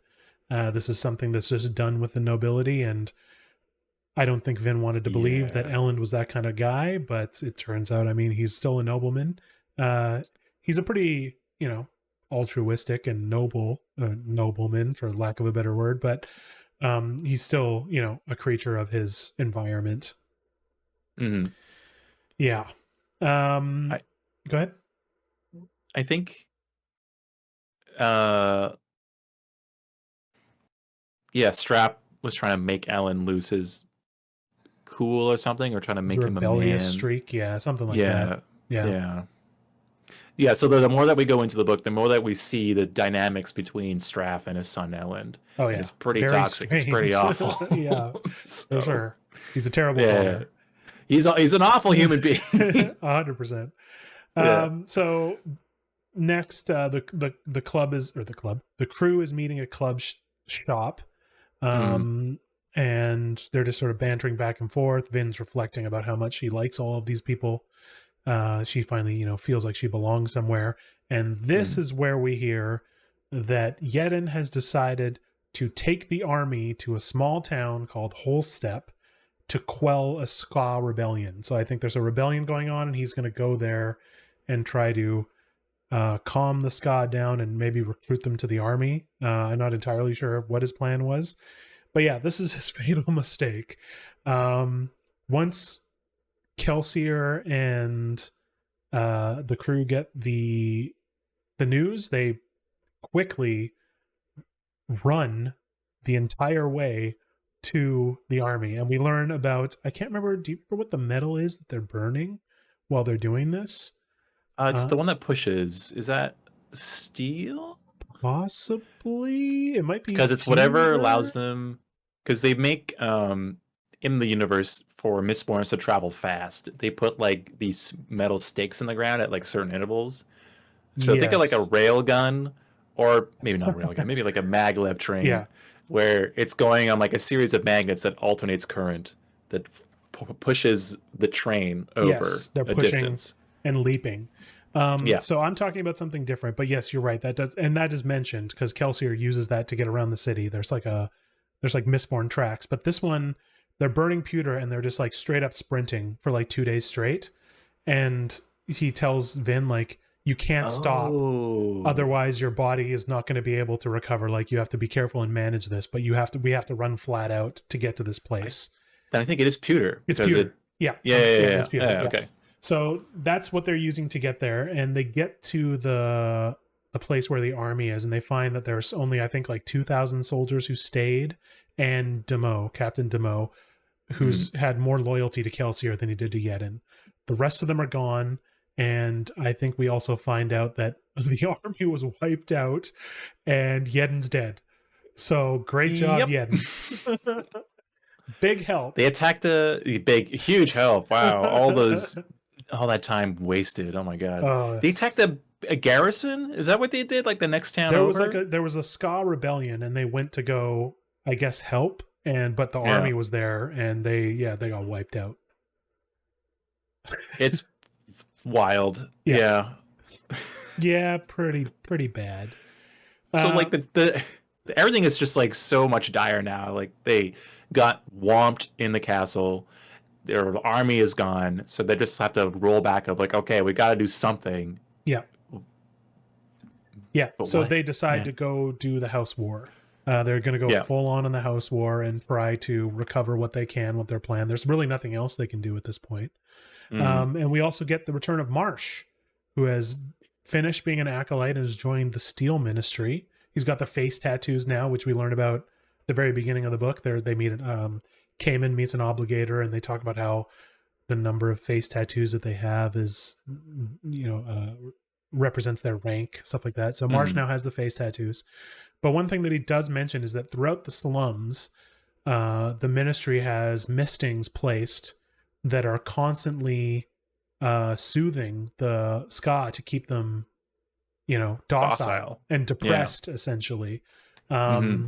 This is something that's just done with the nobility, and I don't think Vin wanted to believe that Elend was that kind of guy, but it turns out, I mean, he's still a nobleman. He's a pretty, altruistic and noble nobleman, for lack of a better word, but he's still, a creature of his environment. Yeah. Go ahead. I think Strap was trying to make Alan lose his cool or something, or trying to make him a man streak, something like that. Yeah, so the more that we go into the book, the more that we see the dynamics between Straff and his son Elend. Oh yeah, it's pretty very toxic. Strange. It's pretty awful. Yeah, for sure. He's a terrible father. He's an awful human being. 100%. So next, the club is, or the crew is meeting at club shop, and they're just sort of bantering back and forth. Vin's reflecting about how much she likes all of these people. She finally, feels like she belongs somewhere. And this is where we hear that Yedden has decided to take the army to a small town called Holstep to quell a Ska rebellion. So I think there's a rebellion going on, and he's going to go there and try to calm the Ska down and maybe recruit them to the army. I'm not entirely sure what his plan was. But yeah, this is his fatal mistake. Once Kelsier and the crew get the news, they quickly run the entire way to the army, and we learn about, I can't remember, do you remember what the metal is that they're burning while they're doing this? It's the one that pushes. Is that steel? Possibly. It might be Because it's whatever allows pewter. them, because they make in the universe for Mistborns to travel fast, they put like these metal stakes in the ground at like certain intervals. So think of like a Yes. rail gun, or maybe not a rail gun, maybe like a maglev train, Yeah. where it's going on like a series of magnets that alternates current that pushes the train over Yes, they're a pushing distance. and leaping. Yeah. So I'm talking about something different, but yes, you're right. That does, and that is mentioned because Kelsier uses that to get around the city. There's like Mistborn tracks, but this one, they're burning pewter and they're just like straight up sprinting for like 2 days straight. And he tells Vin like, you can't stop, Oh. otherwise your body is not going to be able to recover. Like you have to be careful and manage this, but we have to run flat out to get to this I, place. then I think it is pewter It's because it. pewter. Yeah, Yeah, yeah, yeah, yeah, it yeah. is pewter. Yeah. Okay. So that's what they're using to get there, and they get to the place where the army is, and they find that there's only I think like 2,000 soldiers who stayed, and Demo, Captain Demo, Mm. who's had more loyalty to Kelsier than he did to Yedin. The rest of them are gone, and I think we also find out that the army was wiped out, and Yedin's dead. So great job, Yep. Yedin. Big help. They attacked a big, huge help. Wow, all that time wasted. Oh my god. Oh, They attacked a garrison. Is that what they did? Like the next town over? there was a Ska rebellion, and they went to go, I guess, help, and but the Yeah. army was there, and they got wiped out. It's wild. Yeah, Yeah. yeah, pretty bad. So like Uh, the everything is just like so much dire now. Like they got whomped in the castle. Their army is gone, so they just have to roll back of like, okay, we got to do something. yeah, yeah. But So what? they decide Yeah. to go do the house war. They're going to go Yeah. full on the house war and try to recover what they can with their plan. There's really nothing else they can do at this point. Mm. And we also get the return of Marsh, who has finished being an acolyte and has joined the Steel Ministry. He's got the face tattoos now, which we learned about the very beginning of the book. There, they meet. Cayman meets an obligator, and they talk about how the number of face tattoos that they have is, represents their rank, stuff like that. So Marsh Mm. now has the face tattoos. But one thing that he does mention is that throughout the slums, the Ministry has mistings placed that are constantly soothing the Ska to keep them, docile Docile. and Yeah. depressed, essentially. Mm-hmm.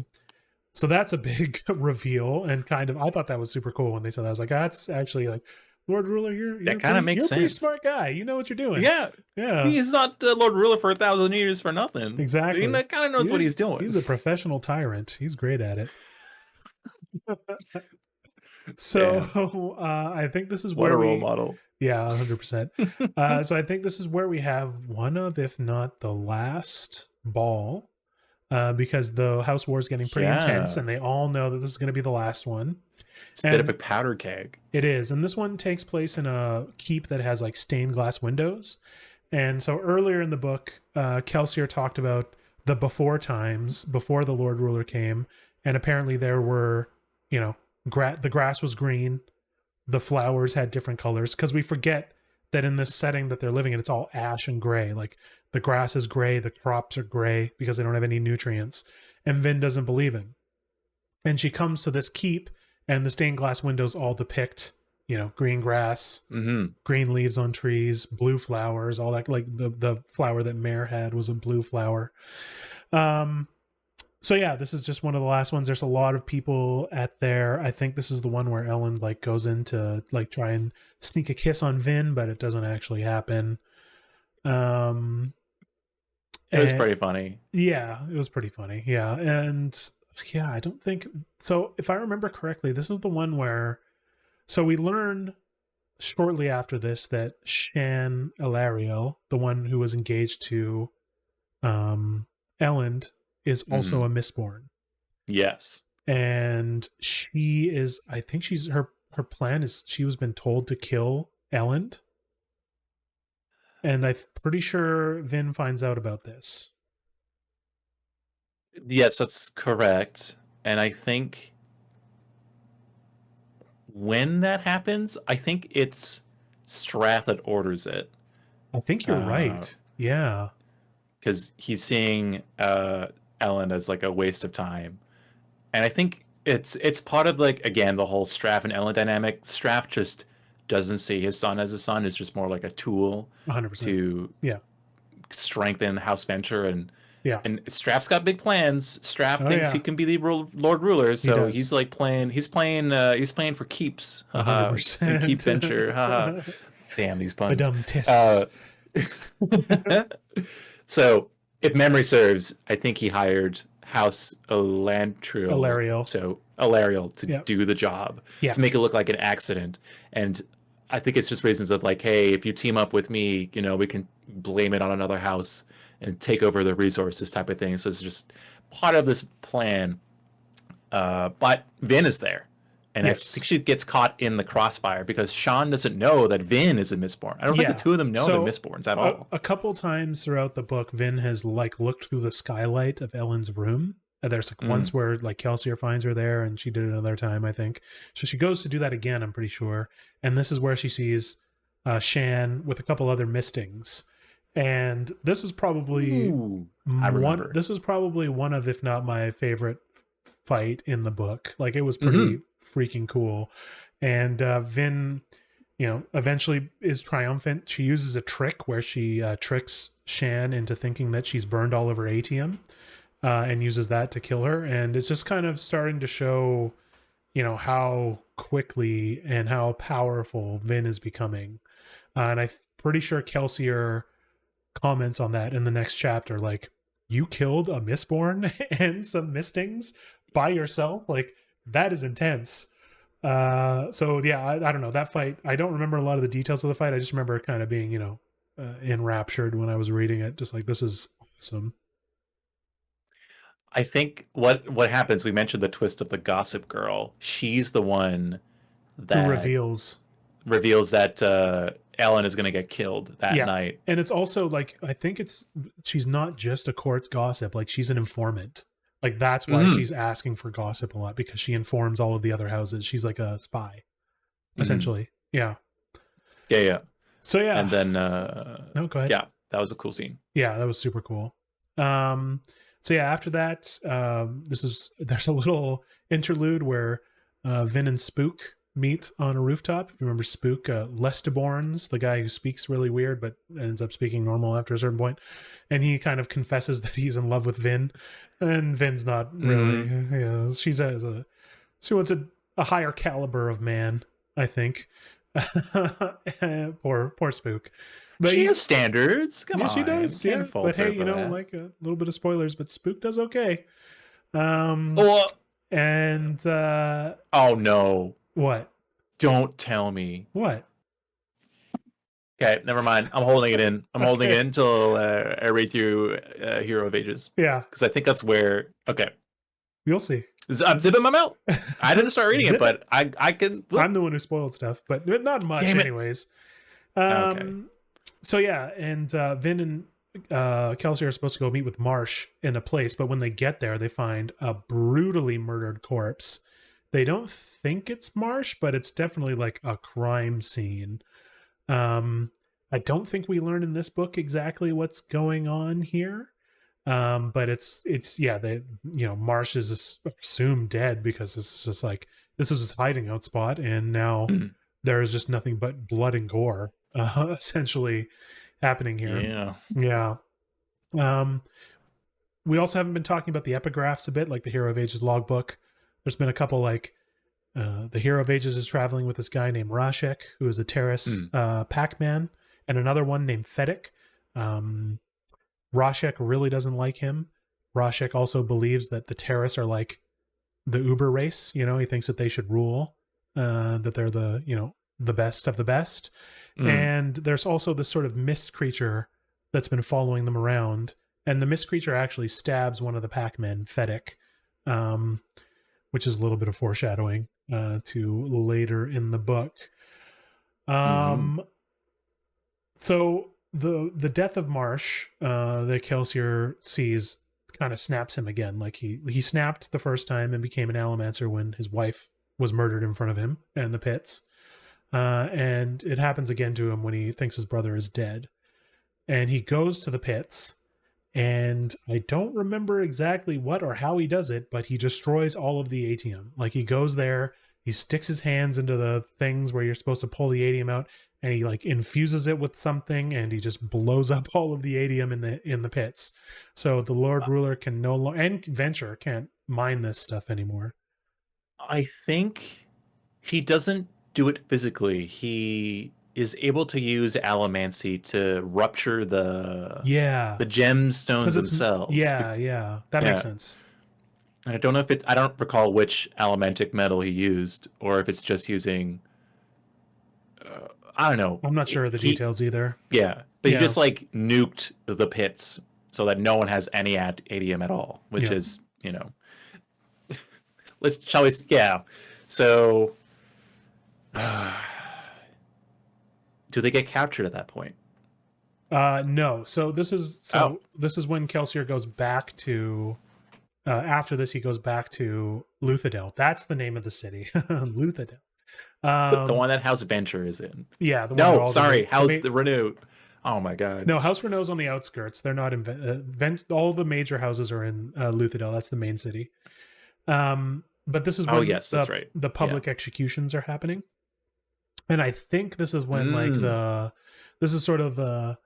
So that's a big reveal, and kind of I thought that was super cool when they said that. I was like, that's actually like, Lord Ruler, That kind of makes you're a pretty sense. smart guy. You know what you're doing. Yeah. Yeah, He's not Lord Ruler for 1,000 years for nothing. He exactly. kind of knows what he's doing. He's a professional tyrant. He's great at it. So Damn. I think this is What where a role we, model. yeah, 100%. So I think this is where we have one of, if not the last ball, because the house war is getting pretty intense, Yeah. and they all know that this is going to be the last one. It's a bit of And a powder keg. it is, and this one takes place in a keep that has like stained glass windows. And so earlier in the book, Kelsier talked about the before times, before the Lord Ruler came, and apparently there were, the grass was green, the flowers had different colors, because we forget that in this setting that they're living in, it's all ash and gray. Like the grass is gray, the crops are gray because they don't have any nutrients. And Vin doesn't believe him. And she comes to this keep, and the stained glass windows all depict, green grass, Mm-hmm. green leaves on trees, blue flowers, all that. Like the flower that Mare had was a blue flower. So yeah, this is just one of the last ones. There's a lot of people at there. I think this is the one where Ellen like goes in to like try and sneak a kiss on Vin, but it doesn't actually happen. It was And pretty funny. yeah, it was pretty funny. Yeah, and yeah, I don't think so. If I remember correctly, this is the one where so we learn shortly after this that Shan Elariel, the one who was engaged to Elend, is also Mm-hmm. a Mistborn. Yes. And she is, I think she's her plan is she was been told to kill Elend. And I'm pretty sure Vin finds out about this. Yes, that's correct. And I think when that happens, I think it's Strath that orders it. I think you're right. Yeah. because he's seeing Ellen as like a waste of time, and I think it's part of like again the whole Straff and Ellen dynamic. Straff just doesn't see his son as a son; it's just more like a tool 100%. to Yeah. strengthen House Venture, Yeah. and Straff's got big plans. Straff Oh thinks he yeah. can be the Lord Ruler, He so he's does. like he's playing for keeps, and keep 100%. Venture, Damn these puns. Badum Uh, tis. so if memory serves, I think he hired House Elantriel, Alariel. so Alariel, to Yeah. do the job, Yeah. to make it look like an accident. And I think it's just reasons of like, hey, if you team up with me, we can blame it on another house and take over the resources type of thing. So it's just part of this plan. But Vin is there. And I think Yes. she gets caught in the crossfire because Sean doesn't know that Vin is a Mistborn. I don't think the Yeah. two of them know So, they're Mistborns at all. A couple times throughout the book, Vin has like looked through the skylight of Ellen's room. And there's like once where like Kelsier finds her there, and she did it another time, I think. So she goes to do that again, I'm pretty sure. And this is where she sees Shan with a couple other mistings. And this was probably Ooh, I remember. This was probably one of, if not my favorite fight in the book. Like it was pretty freaking cool. And Vin, eventually is triumphant. She uses a trick where she tricks Shan into thinking that she's burned all of her atium, and uses that to kill her. And it's just kind of starting to show, how quickly and how powerful Vin is becoming. And I'm pretty sure Kelsier comments on that in the next chapter. Like, you killed a Mistborn and some Mistings by yourself? Like, that is intense. So yeah, I don't know, that fight, I don't remember a lot of the details of the fight. I just remember kind of being, enraptured when I was reading it, just like, this is awesome. I think what happens, we mentioned the twist of the gossip girl. She's the one Who that reveals that Ellen is going to get killed that night. And it's also like, I think she's not just a court gossip, like she's an informant. Like that's why she's asking for gossip a lot, because she informs all of the other houses. She's like a spy, essentially. Yeah. So yeah. And then no, go ahead. Yeah, that was a cool scene. Yeah, that was super cool. So yeah, after that, there's a little interlude where Vin and Spook meet on a rooftop. If you remember Spook, Lestiborn's the guy who speaks really weird but ends up speaking normal after a certain point, and he kind of confesses that he's in love with Vin, and Vin's not really. She wants a higher caliber of man, I think. poor Spook. But she has standards. Come on, she does. Yeah, but hey, like a little bit of spoilers, but Spook does okay. And oh no. What? Don't tell me. What? Okay, never mind. I'm holding it in. I'm holding it in until I read through Hero of Ages. Yeah. Because I think that's where... Okay. You'll see. I'm zipping my mouth. I didn't start reading it, but I can... I'm the one who spoiled stuff, but not much anyways. Okay. So yeah, and Vin and Kelsier are supposed to go meet with Marsh in a place, but when they get there, they find a brutally murdered corpse. They don't think it's Marsh, but it's definitely like a crime scene. I don't think we learn in this book exactly what's going on here. But it's Marsh is assumed dead because it's just like, this was his hiding out spot, and now there is just nothing but blood and gore essentially happening here. Yeah. We also haven't been talking about the epigraphs a bit, like the Hero of Ages logbook. There's been a couple, like the Hero of Ages is traveling with this guy named Rashek, who is a Terrace Pac-Man, and another one named Fedek. Rashek really doesn't like him. Rashek also believes that the Terrace are like the Uber race. He thinks that they should rule, that they're the best of the best. And there's also this sort of mist creature that's been following them around. And the mist creature actually stabs one of the Pac-Men, Fedek, which is a little bit of foreshadowing to later in the book. So the death of Marsh that Kelsier sees kind of snaps him again. Like he snapped the first time and became an Allomancer when his wife was murdered in front of him in the pits. And it happens again to him when he thinks his brother is dead. And he goes to the pits, and I don't remember exactly what or how he does it, but he destroys all of the atium. Like he goes there, he sticks his hands into the things where you're supposed to pull the atium out, and he like infuses it with something, and he just blows up all of the atium in the pits. So the Lord Ruler can no longer, and Venture can't mine this stuff anymore. I think he doesn't do it physically. He is able to use allomancy to rupture Yeah, the gemstones because it's themselves. yeah, that makes Yeah. sense. And I don't know if I don't recall which elementic metal he used, or if it's just using, I don't know. I'm not sure of the He, details either. yeah, but he Yeah, just like nuked the pits so that no one has any adium at all, which yeah. is, shall we, yeah. So, do they get captured at that point? No. So Oh, this is when Kelsier goes back to after this he goes back to Luthadel. That's the name of the city. Luthadel. the Um one that House Venture is in. yeah, the one that No, all sorry, the House the Renew. Oh my god. no, House Renault's on the outskirts. They're not in all the major houses are in Luthadel. That's the main city. But this is Oh when yes, that's right. the Yeah. public executions are happening. And I think this is when like Mm. this is sort of the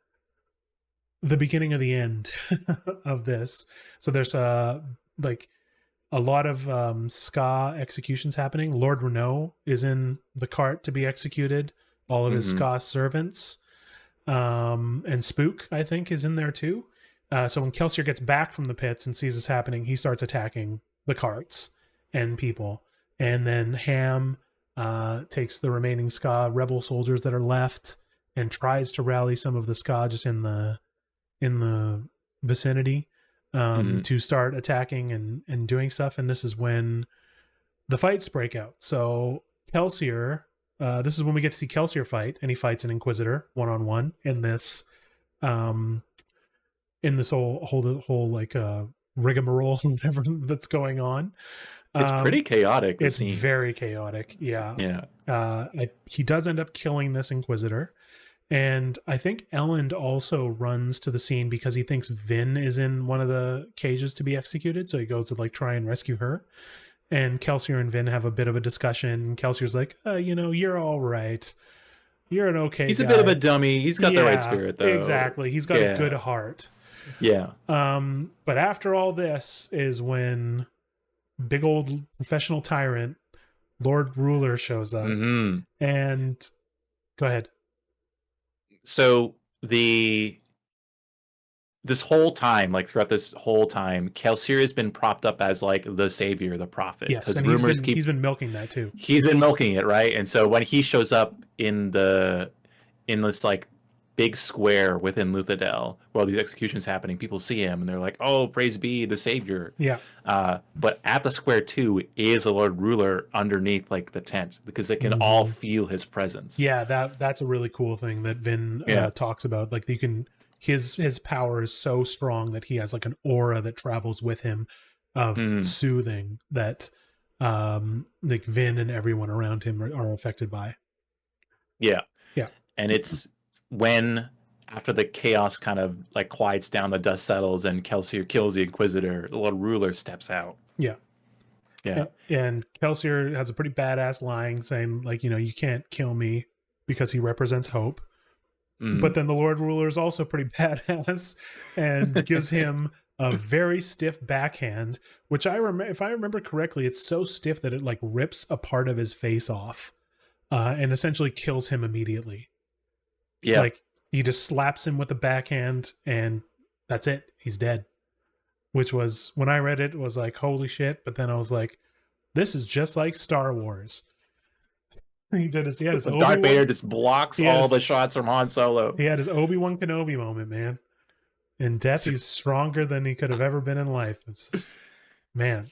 beginning of the end of this. So there's like a lot of ska executions happening. Lord Renault is in the cart to be executed. All of his Mm-hmm. ska servants, and Spook, I think, is in there too. So when Kelsier gets back from the pits and sees this happening, he starts attacking the carts and people. And then Ham takes the remaining ska rebel soldiers that are left and tries to rally some of the ska just in the vicinity, Mm-hmm. to start attacking and doing stuff. And this is when the fights break out. So Kelsier, this is when we get to see Kelsier fight, and he fights an Inquisitor one on one um, in this whole like rigmarole, whatever that's going on. It's pretty chaotic, the It's scene. very chaotic. Yeah. Yeah. He does end up killing this Inquisitor. And I think Elend also runs to the scene because he thinks Vin is in one of the cages to be executed. So he goes to like try and rescue her. And Kelsier and Vin have a bit of a discussion. Kelsier's like, you're all right. You're an okay He's guy. a bit of a dummy. He's got the right Yeah, spirit, though. exactly. He's got a good heart. Yeah. But after all this is when big old professional tyrant Lord Ruler shows up. Mm-hmm. And go ahead. So this whole time, like throughout this whole time, Kelsier has been propped up as like the savior, the prophet. Yes, and he's been milking that too. He's been milking it, right? And so when he shows up in this like big square within Luthadel where all these executions happening, people see him and they're like, "Oh, praise be the savior." Yeah. But at the square too is a Lord Ruler underneath like the tent because they can all feel his presence. Yeah, that's a really cool thing that Vin talks about. Like you can his power is so strong that he has like an aura that travels with him of soothing that like Vin and everyone around him are affected by. Yeah. Yeah. And it's when after the chaos kind of like quiets down, the dust settles, and Kelsier kills the Inquisitor, the Lord Ruler steps out. Yeah. Yeah. And Kelsier has a pretty badass line saying, like, you can't kill me because he represents hope. But then the Lord Ruler is also pretty badass and gives him a very stiff backhand, which if I remember correctly, it's so stiff that it like rips a part of his face off, and essentially kills him immediately. Yeah. Like he just slaps him with the backhand and that's it. He's dead. Which was, when I read it, was like, holy shit. But then I was like, this is just like Star Wars. He had his Darth Vader just blocks all the shots from Han Solo. He had his Obi-Wan Kenobi moment, man. In death, he's stronger than he could have ever been in life. It's just, man.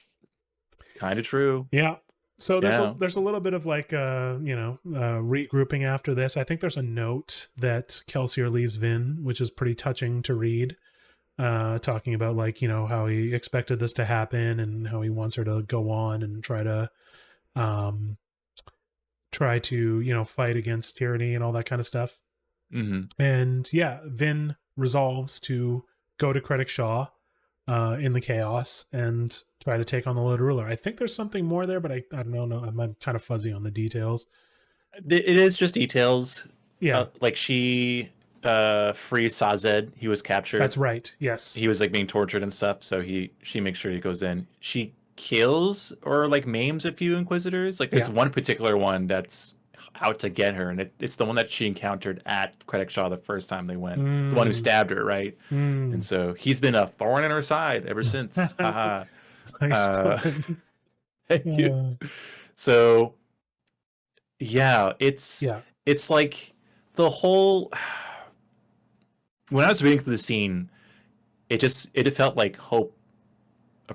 Kind of true. Yeah. So there's a little bit of like regrouping after this. I think there's a note that Kelsier leaves Vin, which is pretty touching to read. Talking about like, how he expected this to happen and how he wants her to go on and try to fight against tyranny and all that kind of stuff. Mm-hmm. And yeah, Vin resolves to go to Critic Shaw in the chaos and try to take on the Lord Ruler. I think there's something more there, but I don't know. No, I'm kind of fuzzy on the details. It is just details. Yeah, Like she frees Sazed. He was captured. that's right. Yes. He was like being tortured and stuff. So she makes sure he goes in. She kills or like maims a few Inquisitors. Like there's Yeah. one particular one that's out to get her, and it's the one that she encountered at Credit Shaw the first time they went. The one who Mm, stabbed her, right? And mm. so he's been a thorn in her side ever since. Haha. Nice uh, pun. thank you. Uh, So yeah, yeah. it's like the whole. When I was reading through the scene, it felt like hope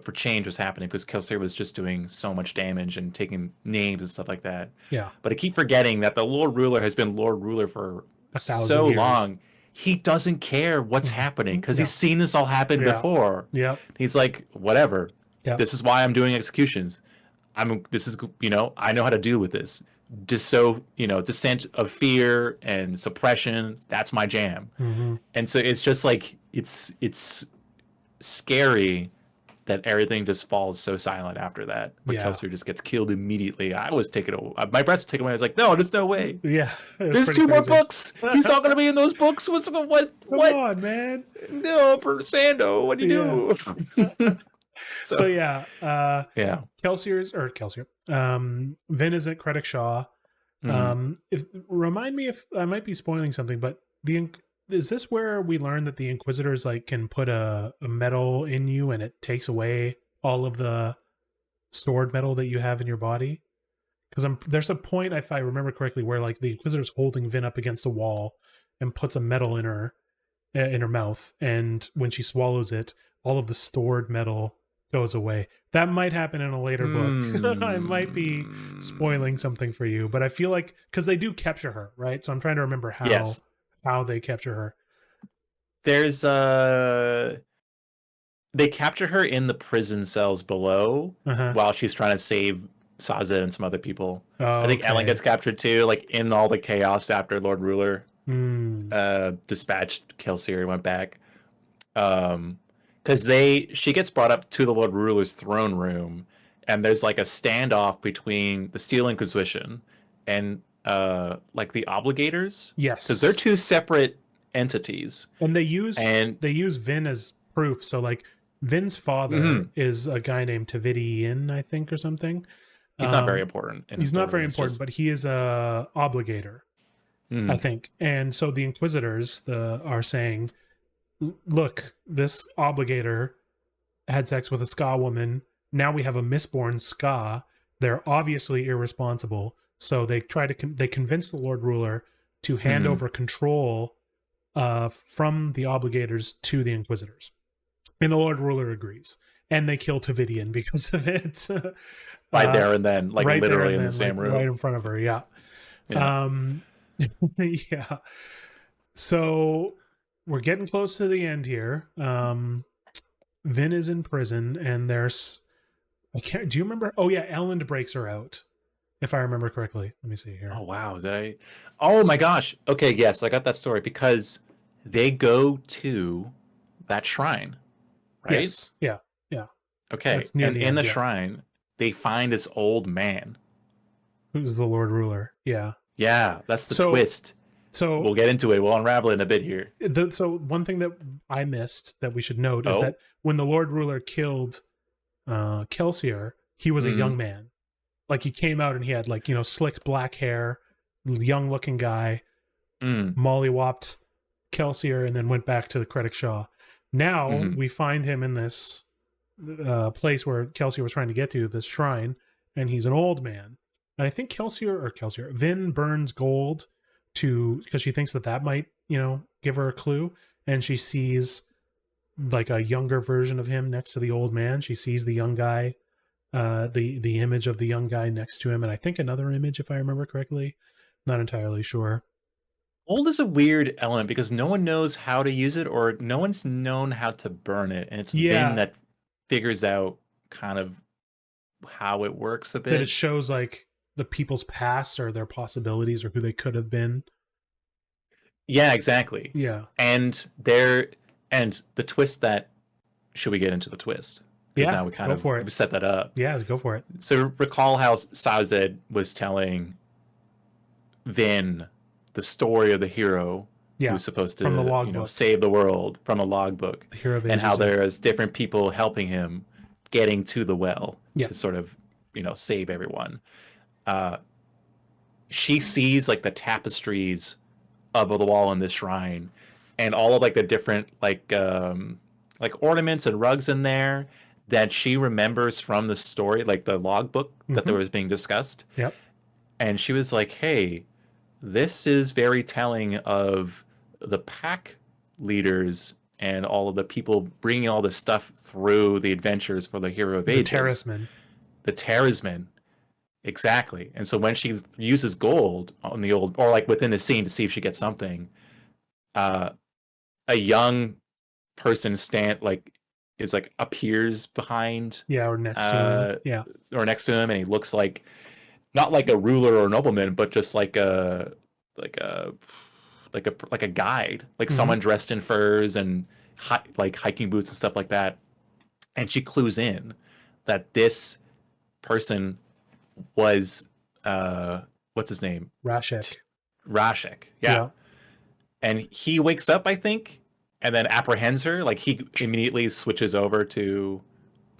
for change was happening because Kelsier was just doing so much damage and taking names and stuff like that. Yeah. But I keep forgetting that the Lord Ruler has been Lord Ruler for 1,000 so years. long. He doesn't care what's Mhm. happening because Yeah. he's seen this all happen Yeah. before. Yep. He's like, whatever. Yep. This is why I'm doing executions. This is, I know how to deal with this. Just so, descent of fear and suppression, that's my jam. Mm-hmm. And so it's just like, it's scary that everything just falls so silent after that. But Yeah. Kelsier just gets killed immediately. I was taken away. My breath was taken away. I was like, no, there's no way. Yeah. There's two more books. He's not going to be in those books. What? Come on, man. No, Sando, what do you do? So yeah. Yeah. Kelsier. Vin is at Credit Shaw. Remind me if I might be spoiling something, but is this where we learn that the Inquisitors like can put a metal in you and it takes away all of the stored metal that you have in your body? Because there's a point, if I remember correctly, where like the Inquisitor's holding Vin up against a wall and puts a metal in her mouth, and when she swallows it, all of the stored metal goes away. That might happen in a later book. I might be spoiling something for you, but I feel like because they do capture her, right? So I'm trying to remember how they capture her. There's they capture her in the prison cells below while she's trying to save Sazed and some other people. Oh, I think Ellen gets captured too, like in all the chaos after Lord Ruler dispatched Kelsier and went back. Because she gets brought up to the Lord Ruler's throne room, and there's like a standoff between the Steel Inquisition and like the Obligators. Yes, because they're two separate entities, and they use Vin as proof. So like Vin's father is a guy named Tavidian, I think, or something. He's not very important. He's not very important, but he is a obligator, I think. And so the Inquisitors are saying, look, this obligator had sex with a ska woman. Now we have a Mistborn ska. They're obviously irresponsible. So they they convince the Lord Ruler to hand over control from the obligators to the Inquisitors. And the Lord Ruler agrees. And they kill Tavidian because of it. Right there and then, like right literally in the same room. Right in front of her, yeah. Yeah. So we're getting close to the end here. Vin is in prison, and there's do you remember? Oh yeah, Elend breaks her out, if I remember correctly. Let me see here. Oh wow, oh my gosh. Okay, yes, I got that story because they go to that shrine, right? Yes. Yeah. Yeah. Okay. And in the shrine, they find this old man. Who's the Lord Ruler. Yeah. Yeah, that's the twist. So we'll get into it. We'll unravel it in a bit here. So one thing that I missed that we should note is that when the Lord Ruler killed Kelsier, he was a young man. Like he came out and he had like, slicked black hair, young looking guy, mollywopped Kelsier and then went back to the Credit Shaw. Now we find him in this place where Kelsier was trying to get to, this shrine, and he's an old man. And I think Vin burns gold because she thinks that might, give her a clue. And she sees like a younger version of him next to the old man. She sees the young guy, the image of the young guy next to him. And I think another image, if I remember correctly. Not entirely sure. Gold is a weird element because no one knows how to use it or no one's known how to burn it. And it's Vin that figures out kind of how it works a bit. That it shows like the people's past or their possibilities or who they could have been. Yeah, exactly. Yeah. And And the twist that should we get into the twist? Because Yeah, now we kind go of for it. we've set that up. Yeah, go for it. So recall how Sazed was telling Vin the story of the hero Yeah, who's supposed from the to, logbook, save the world from a logbook, the Hero of and how Ages. Yeah. there's different people helping him getting to the well Yeah. to sort of, save everyone. Uh, she sees like the tapestries of the wall in this shrine, and all of like the different like ornaments and rugs in there that she remembers from the story, like the logbook that there Mm-hmm. was being discussed. Yep. And she was like, "Hey, this is very telling of the pack leaders and all of the people bringing all this stuff through the adventures for the Hero of The Ages, Terracemen. the Terracemen." Exactly. And so when she uses gold on the old, or like within the scene to see if she gets something, uh, a young person is like appears behind, Yeah, or next to him. uh, Yeah. or next to him, and he looks like not like a ruler or a nobleman, but just like a like a guide, like Mm-hmm. someone dressed in furs and like hiking boots and stuff like that. And she clues in that this person was what's his name? Rashek. Rashek. Yeah. Yeah. And he wakes up, I think, and then apprehends her. Like he immediately switches over to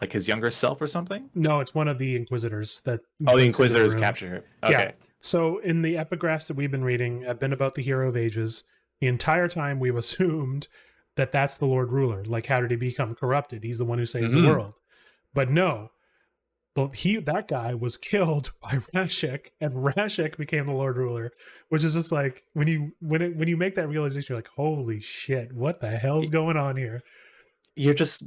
like his younger self or something. No, it's one of the Inquisitors that Oh, the breaks into the Inquisitors room. capture her. Yeah. Okay. So in the epigraphs that we've been reading have been about the Hero of Ages. The entire time we've assumed that that's the Lord Ruler. Like, how did he become corrupted? He's the one who saved the Mm-hmm. world. But no, that guy was killed by Rashek, and Rashek became the Lord Ruler, which is just like when you make that realization, you're like, holy shit, what the hell's going on here? You're just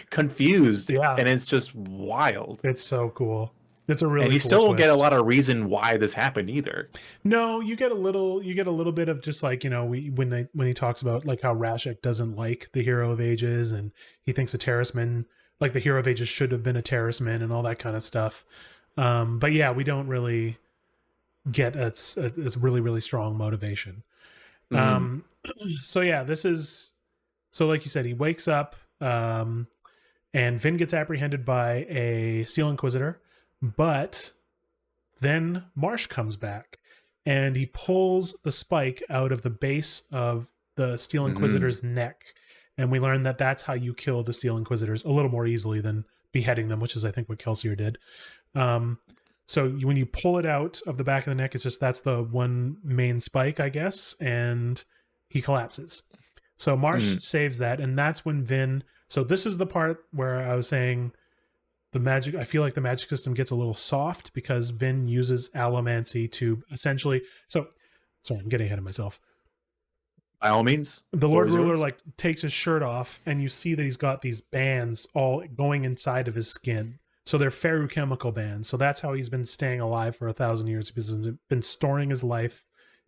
confused, Yeah, and it's just wild. it's so cool. It's a really And you cool still don't get a twist. lot of reason why this happened either. No, you get a little bit of just like, when he talks about like how Rashek doesn't like the Hero of Ages, and he thinks the Terracemen, like the Hero of Ages should have been a Terraceman and all that kind of stuff. But yeah, we don't really get it's really, really strong motivation. Mm. So yeah, so like you said, he wakes up, and Vin gets apprehended by a Steel Inquisitor, but then Marsh comes back and he pulls the spike out of the base of the Steel Mm-hmm. Inquisitor's neck. And we learn that that's how you kill the Steel Inquisitors a little more easily than beheading them, which is, I think, what Kelsier did. So when you pull it out of the back of the neck, that's the one main spike, I guess, and he collapses. So Marsh Mm. saves that, and that's when Vin. So this is the part where I was saying I feel like the magic system gets a little soft because Vin uses allomancy to essentially. So, sorry, I'm getting ahead of myself. By all means, The floor Lord is Ruler yours. like takes his shirt off, and you see that he's got these bands all going inside of his skin. So they're ferrochemical bands. So that's how he's been staying alive for 1,000 years, because he's been storing his life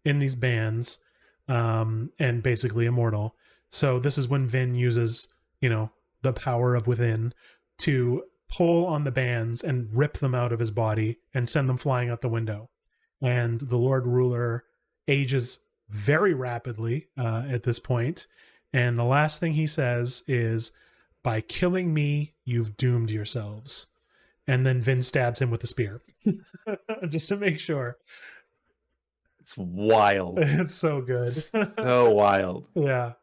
in these bands, and basically immortal. So this is when Vin uses, the power of within to pull on the bands and rip them out of his body and send them flying out the window. And the Lord Ruler ages very rapidly at this point. And the last thing he says is, "By killing me, you've doomed yourselves." And then Vin stabs him with a spear, just to make sure. It's wild. It's so good. So wild. Yeah,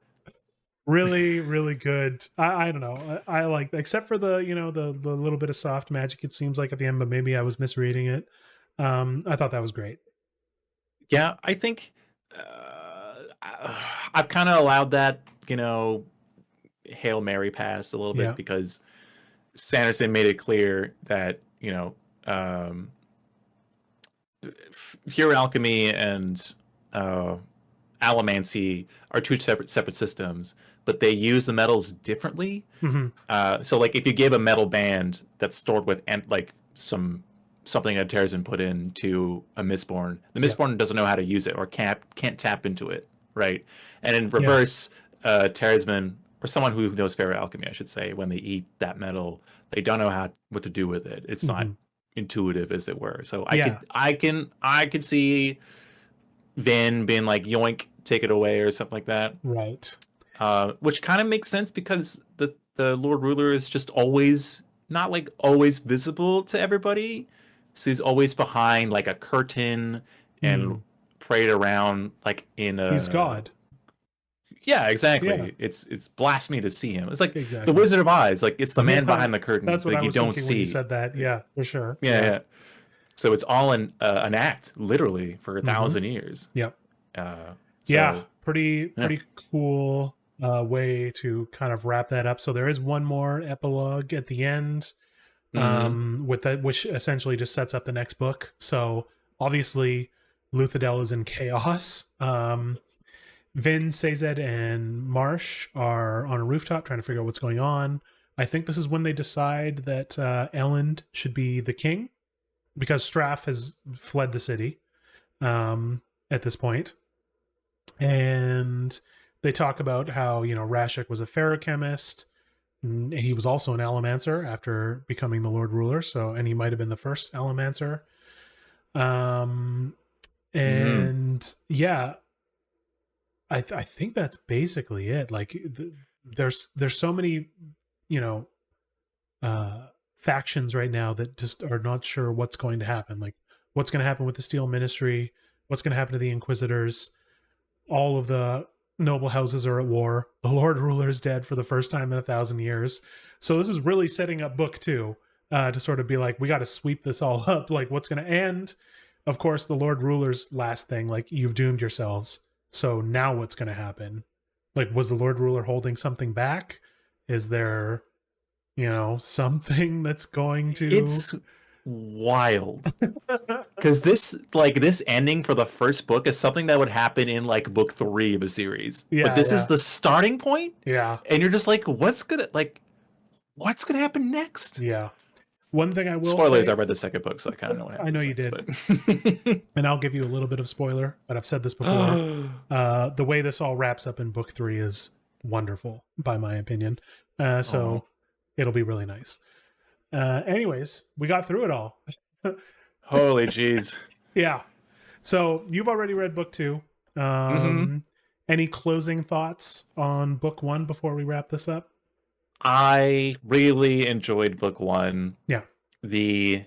really, really good. I don't know. I like, except for the little bit of soft magic it seems like at the end, but maybe I was misreading it. I thought that was great. Yeah, I think I've kind of allowed that, Hail Mary pass a little bit Yeah, because Sanderson made it clear that, um, pure alchemy and allomancy are two separate systems, but they use the metals differently. hmm So like if you give a metal band that's stored with like something that Terra's been put into a Mistborn, the yeah, Mistborn doesn't know how to use it or can't tap into it, right? And in yeah. reverse, Terra's or someone who knows ferroalchemy, I should say, when they eat that metal, they don't know what to do with it. It's not hmm intuitive, as it were. So Yeah, I could see Vin being like, yoink, take it away or something like that. right. which kind of makes sense because the Lord Ruler is just always not like always visible to everybody, so he's always behind like a curtain and Hmm. prayed around like in He's a God. yeah, Yeah, exactly. It's blasphemy to see him. It's like the exactly. Wizard of Oz, like it's the man Yeah, behind the curtain that's what that I you was don't thinking when you see. said that. Yeah, for sure. Yeah, Yeah. yeah. So it's all an act, literally, for a Mm-hmm. thousand years. Yep. Uh, Yeah, so yeah. pretty cool way to kind of wrap that up. So there is one more epilogue at the end, Hmm. with that, which essentially just sets up the next book. So obviously, Luthadel is in chaos. Vin, Sazed, and Marsh are on a rooftop trying to figure out what's going on. I think this is when they decide that Elend should be the king because Straff has fled the city at this point. And they talk about how, Rashek was a ferrochemist. He was also an allomancer after becoming the Lord Ruler. So, and he might have been the first allomancer. Um, Hmm. and yeah, I think that's basically it. Like, there's so many, you know, factions right now that just are not sure what's going to happen. Like, what's going to happen with the Steel Ministry? What's going to happen to the Inquisitors? All of the noble houses are at war. The Lord Ruler is dead for the first time in 1,000 years. So this is really setting up book two to sort of be like, we got to sweep this all up. Like, what's going to end? Of course, the Lord Ruler's last thing, like, you've doomed yourselves. So now what's going to happen? Like, was the Lord Ruler holding something back? Is there, something that's going to. It's wild because this ending for the first book is something that would happen in like book three of a series, but Yeah, this is yeah, the starting point, yeah, and you're just like, what's gonna happen next? yeah. One thing I will Spoilers, I say, read the second book, so I kind of know what I know happens you next, did, but and I'll give you a little bit of spoiler, but I've said this before. The way this all wraps up in book three is wonderful, by my opinion. oh, So it'll be really nice. Anyways, we got through it all. holy jeez. Yeah. So you've already read book two. Hmm. Um, any closing thoughts on book one before we wrap this up? I really enjoyed book one. Yeah. The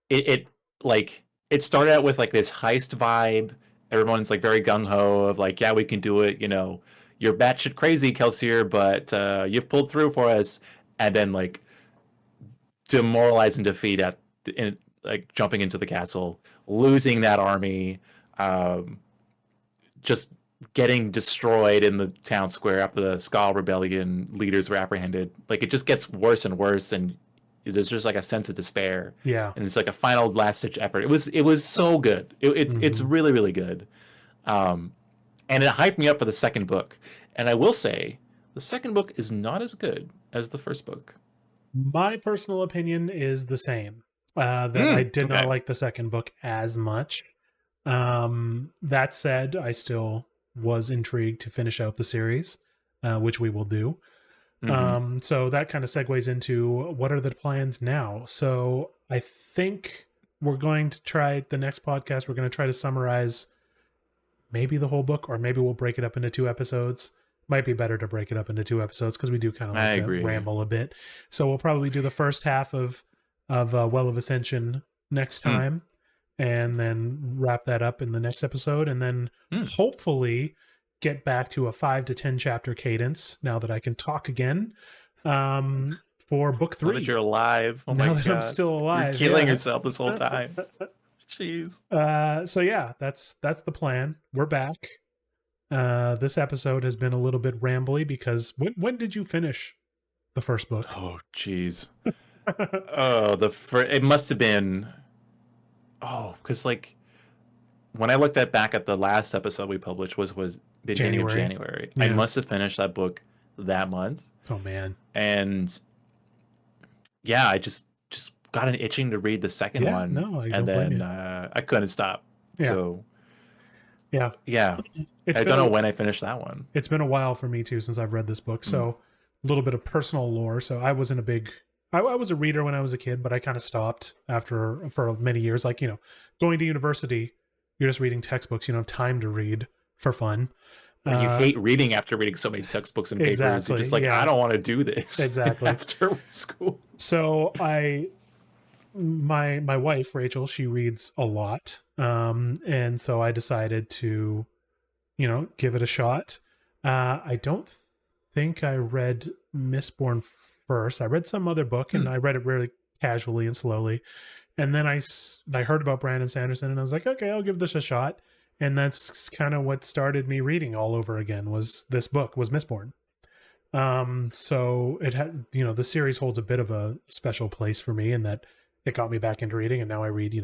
it like it started out with like this heist vibe. Everyone's like very gung ho of like, yeah, we can do it. You're batshit crazy, Kelsier, but you've pulled through for us. And then like demoralizing defeat like jumping into the castle, losing that army, um, just getting destroyed in the town square after the Skull Rebellion leaders were apprehended. Like it just gets worse and worse, and there's just like a sense of despair, Yeah. and it's like a final last ditch effort. It was so good. It's Hmm. really really good, um, and it hyped me up for the second book. And I will say, the second book is not as good as the first book. My personal opinion is the same. That I did not Okay. like the second book as much. That said, I still was intrigued to finish out the series, which we will do. Hmm. So that kind of segues into what are the plans now? So I think we're going to try the next podcast. We're going to try to summarize maybe the whole book, or maybe we'll break it up into two episodes. Might be better to break it up into two episodes because we do kind of I like to agree. ramble a bit. So we'll probably do the first half of Well of Ascension next Hmm. time, and then wrap that up in the next episode, and then Hmm. hopefully get back to a 5 to 10 chapter cadence now that I can talk again. For book Now that three, you're alive, oh my now that I'm god, still you're alive, killing yeah. yourself this whole time. Jeez. So yeah, that's the plan. We're back. This episode has been a little bit rambly because when did you finish the first book? Oh, jeez. Oh, it must have been. Oh, because like when I looked at back at the last episode we published was beginning of January. January. I Yeah. must have finished that book that month, Oh man. and yeah, I just got an itching to read the second Yeah. one, No, I and don't blame then you. I couldn't stop. Yeah. So Yeah. yeah, It's I been don't know a when I finished that one. it's been a while for me too since I've read this book. Mm. So a little bit of personal lore. So I wasn't a big. I was a reader when I was a kid, but I kind of stopped after for many years. Like going to university, you're just reading textbooks. You don't have time to read for fun. Or you Uh, hate reading after reading so many textbooks and papers. You're exactly. just like, I Yeah, don't want to do this exactly. after school. So my wife Rachel, she reads a lot, and so I decided to, give it a shot. I don't think I read Mistborn first. I read some other book, and I read it really casually and slowly. And then I heard about Brandon Sanderson, and I was like, okay, I'll give this a shot. And that's kind of what started me reading all over again. Was this book was Mistborn. So it had, the series holds a bit of a special place for me in that it got me back into reading, and now I read,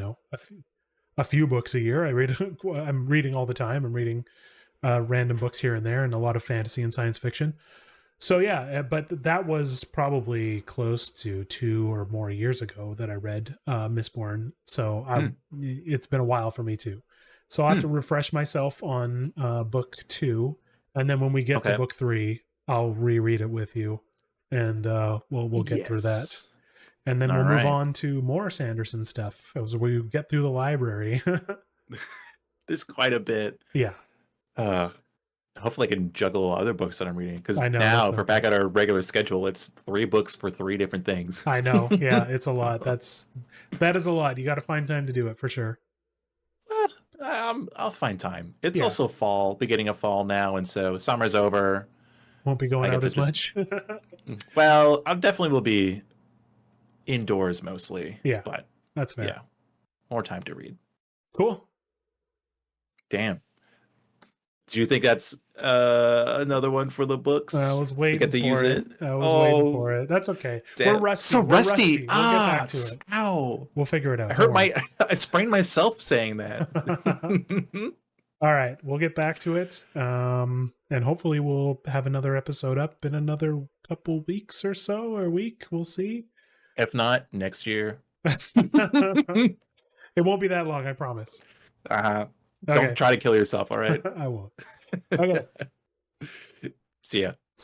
a few books a year. I'm reading all the time. I'm reading random books here and there, and a lot of fantasy and science fiction. So yeah, but that was probably close to 2 or more years ago that I read Mistborn. So it's been a while for me too. So I'll have to refresh myself on book 2, and then when we get to Okay. book 3, I'll reread it with you, and we'll get through that, Yes. and then All we'll move right. on to more Sanderson stuff as we get through the library. There's quite a bit. Yeah, Uh, Hopefully, I can juggle other books that I'm reading. Because I know now, that's if we're the back thing. at our regular schedule, it's 3 books for 3 different things. I know. Yeah, it's a lot. That is a lot. You got to find time to do it for sure. I'll find time. It's Yeah, also fall, beginning of fall now, and so summer's over. won't be I going get out to as just much. well, I definitely will be indoors mostly, Yeah, but that's fair. yeah, more time to read. Cool. Damn. Do you think that's another one for the I books? was We get waiting to use for it. it. I was waiting for Oh, it. That's okay. We're damn. So rusty. We're rusty. rusty. We'll get back Ah, to it. ow. We'll figure it I out. Don't hurt worry. I sprained myself saying that. All right, we'll get back to it. And hopefully we'll have another episode up in another couple weeks or so, or week. We'll see. If not, next year. It won't be that long, I promise. Don't Okay. try to kill yourself, all right? I won't. Okay. See ya.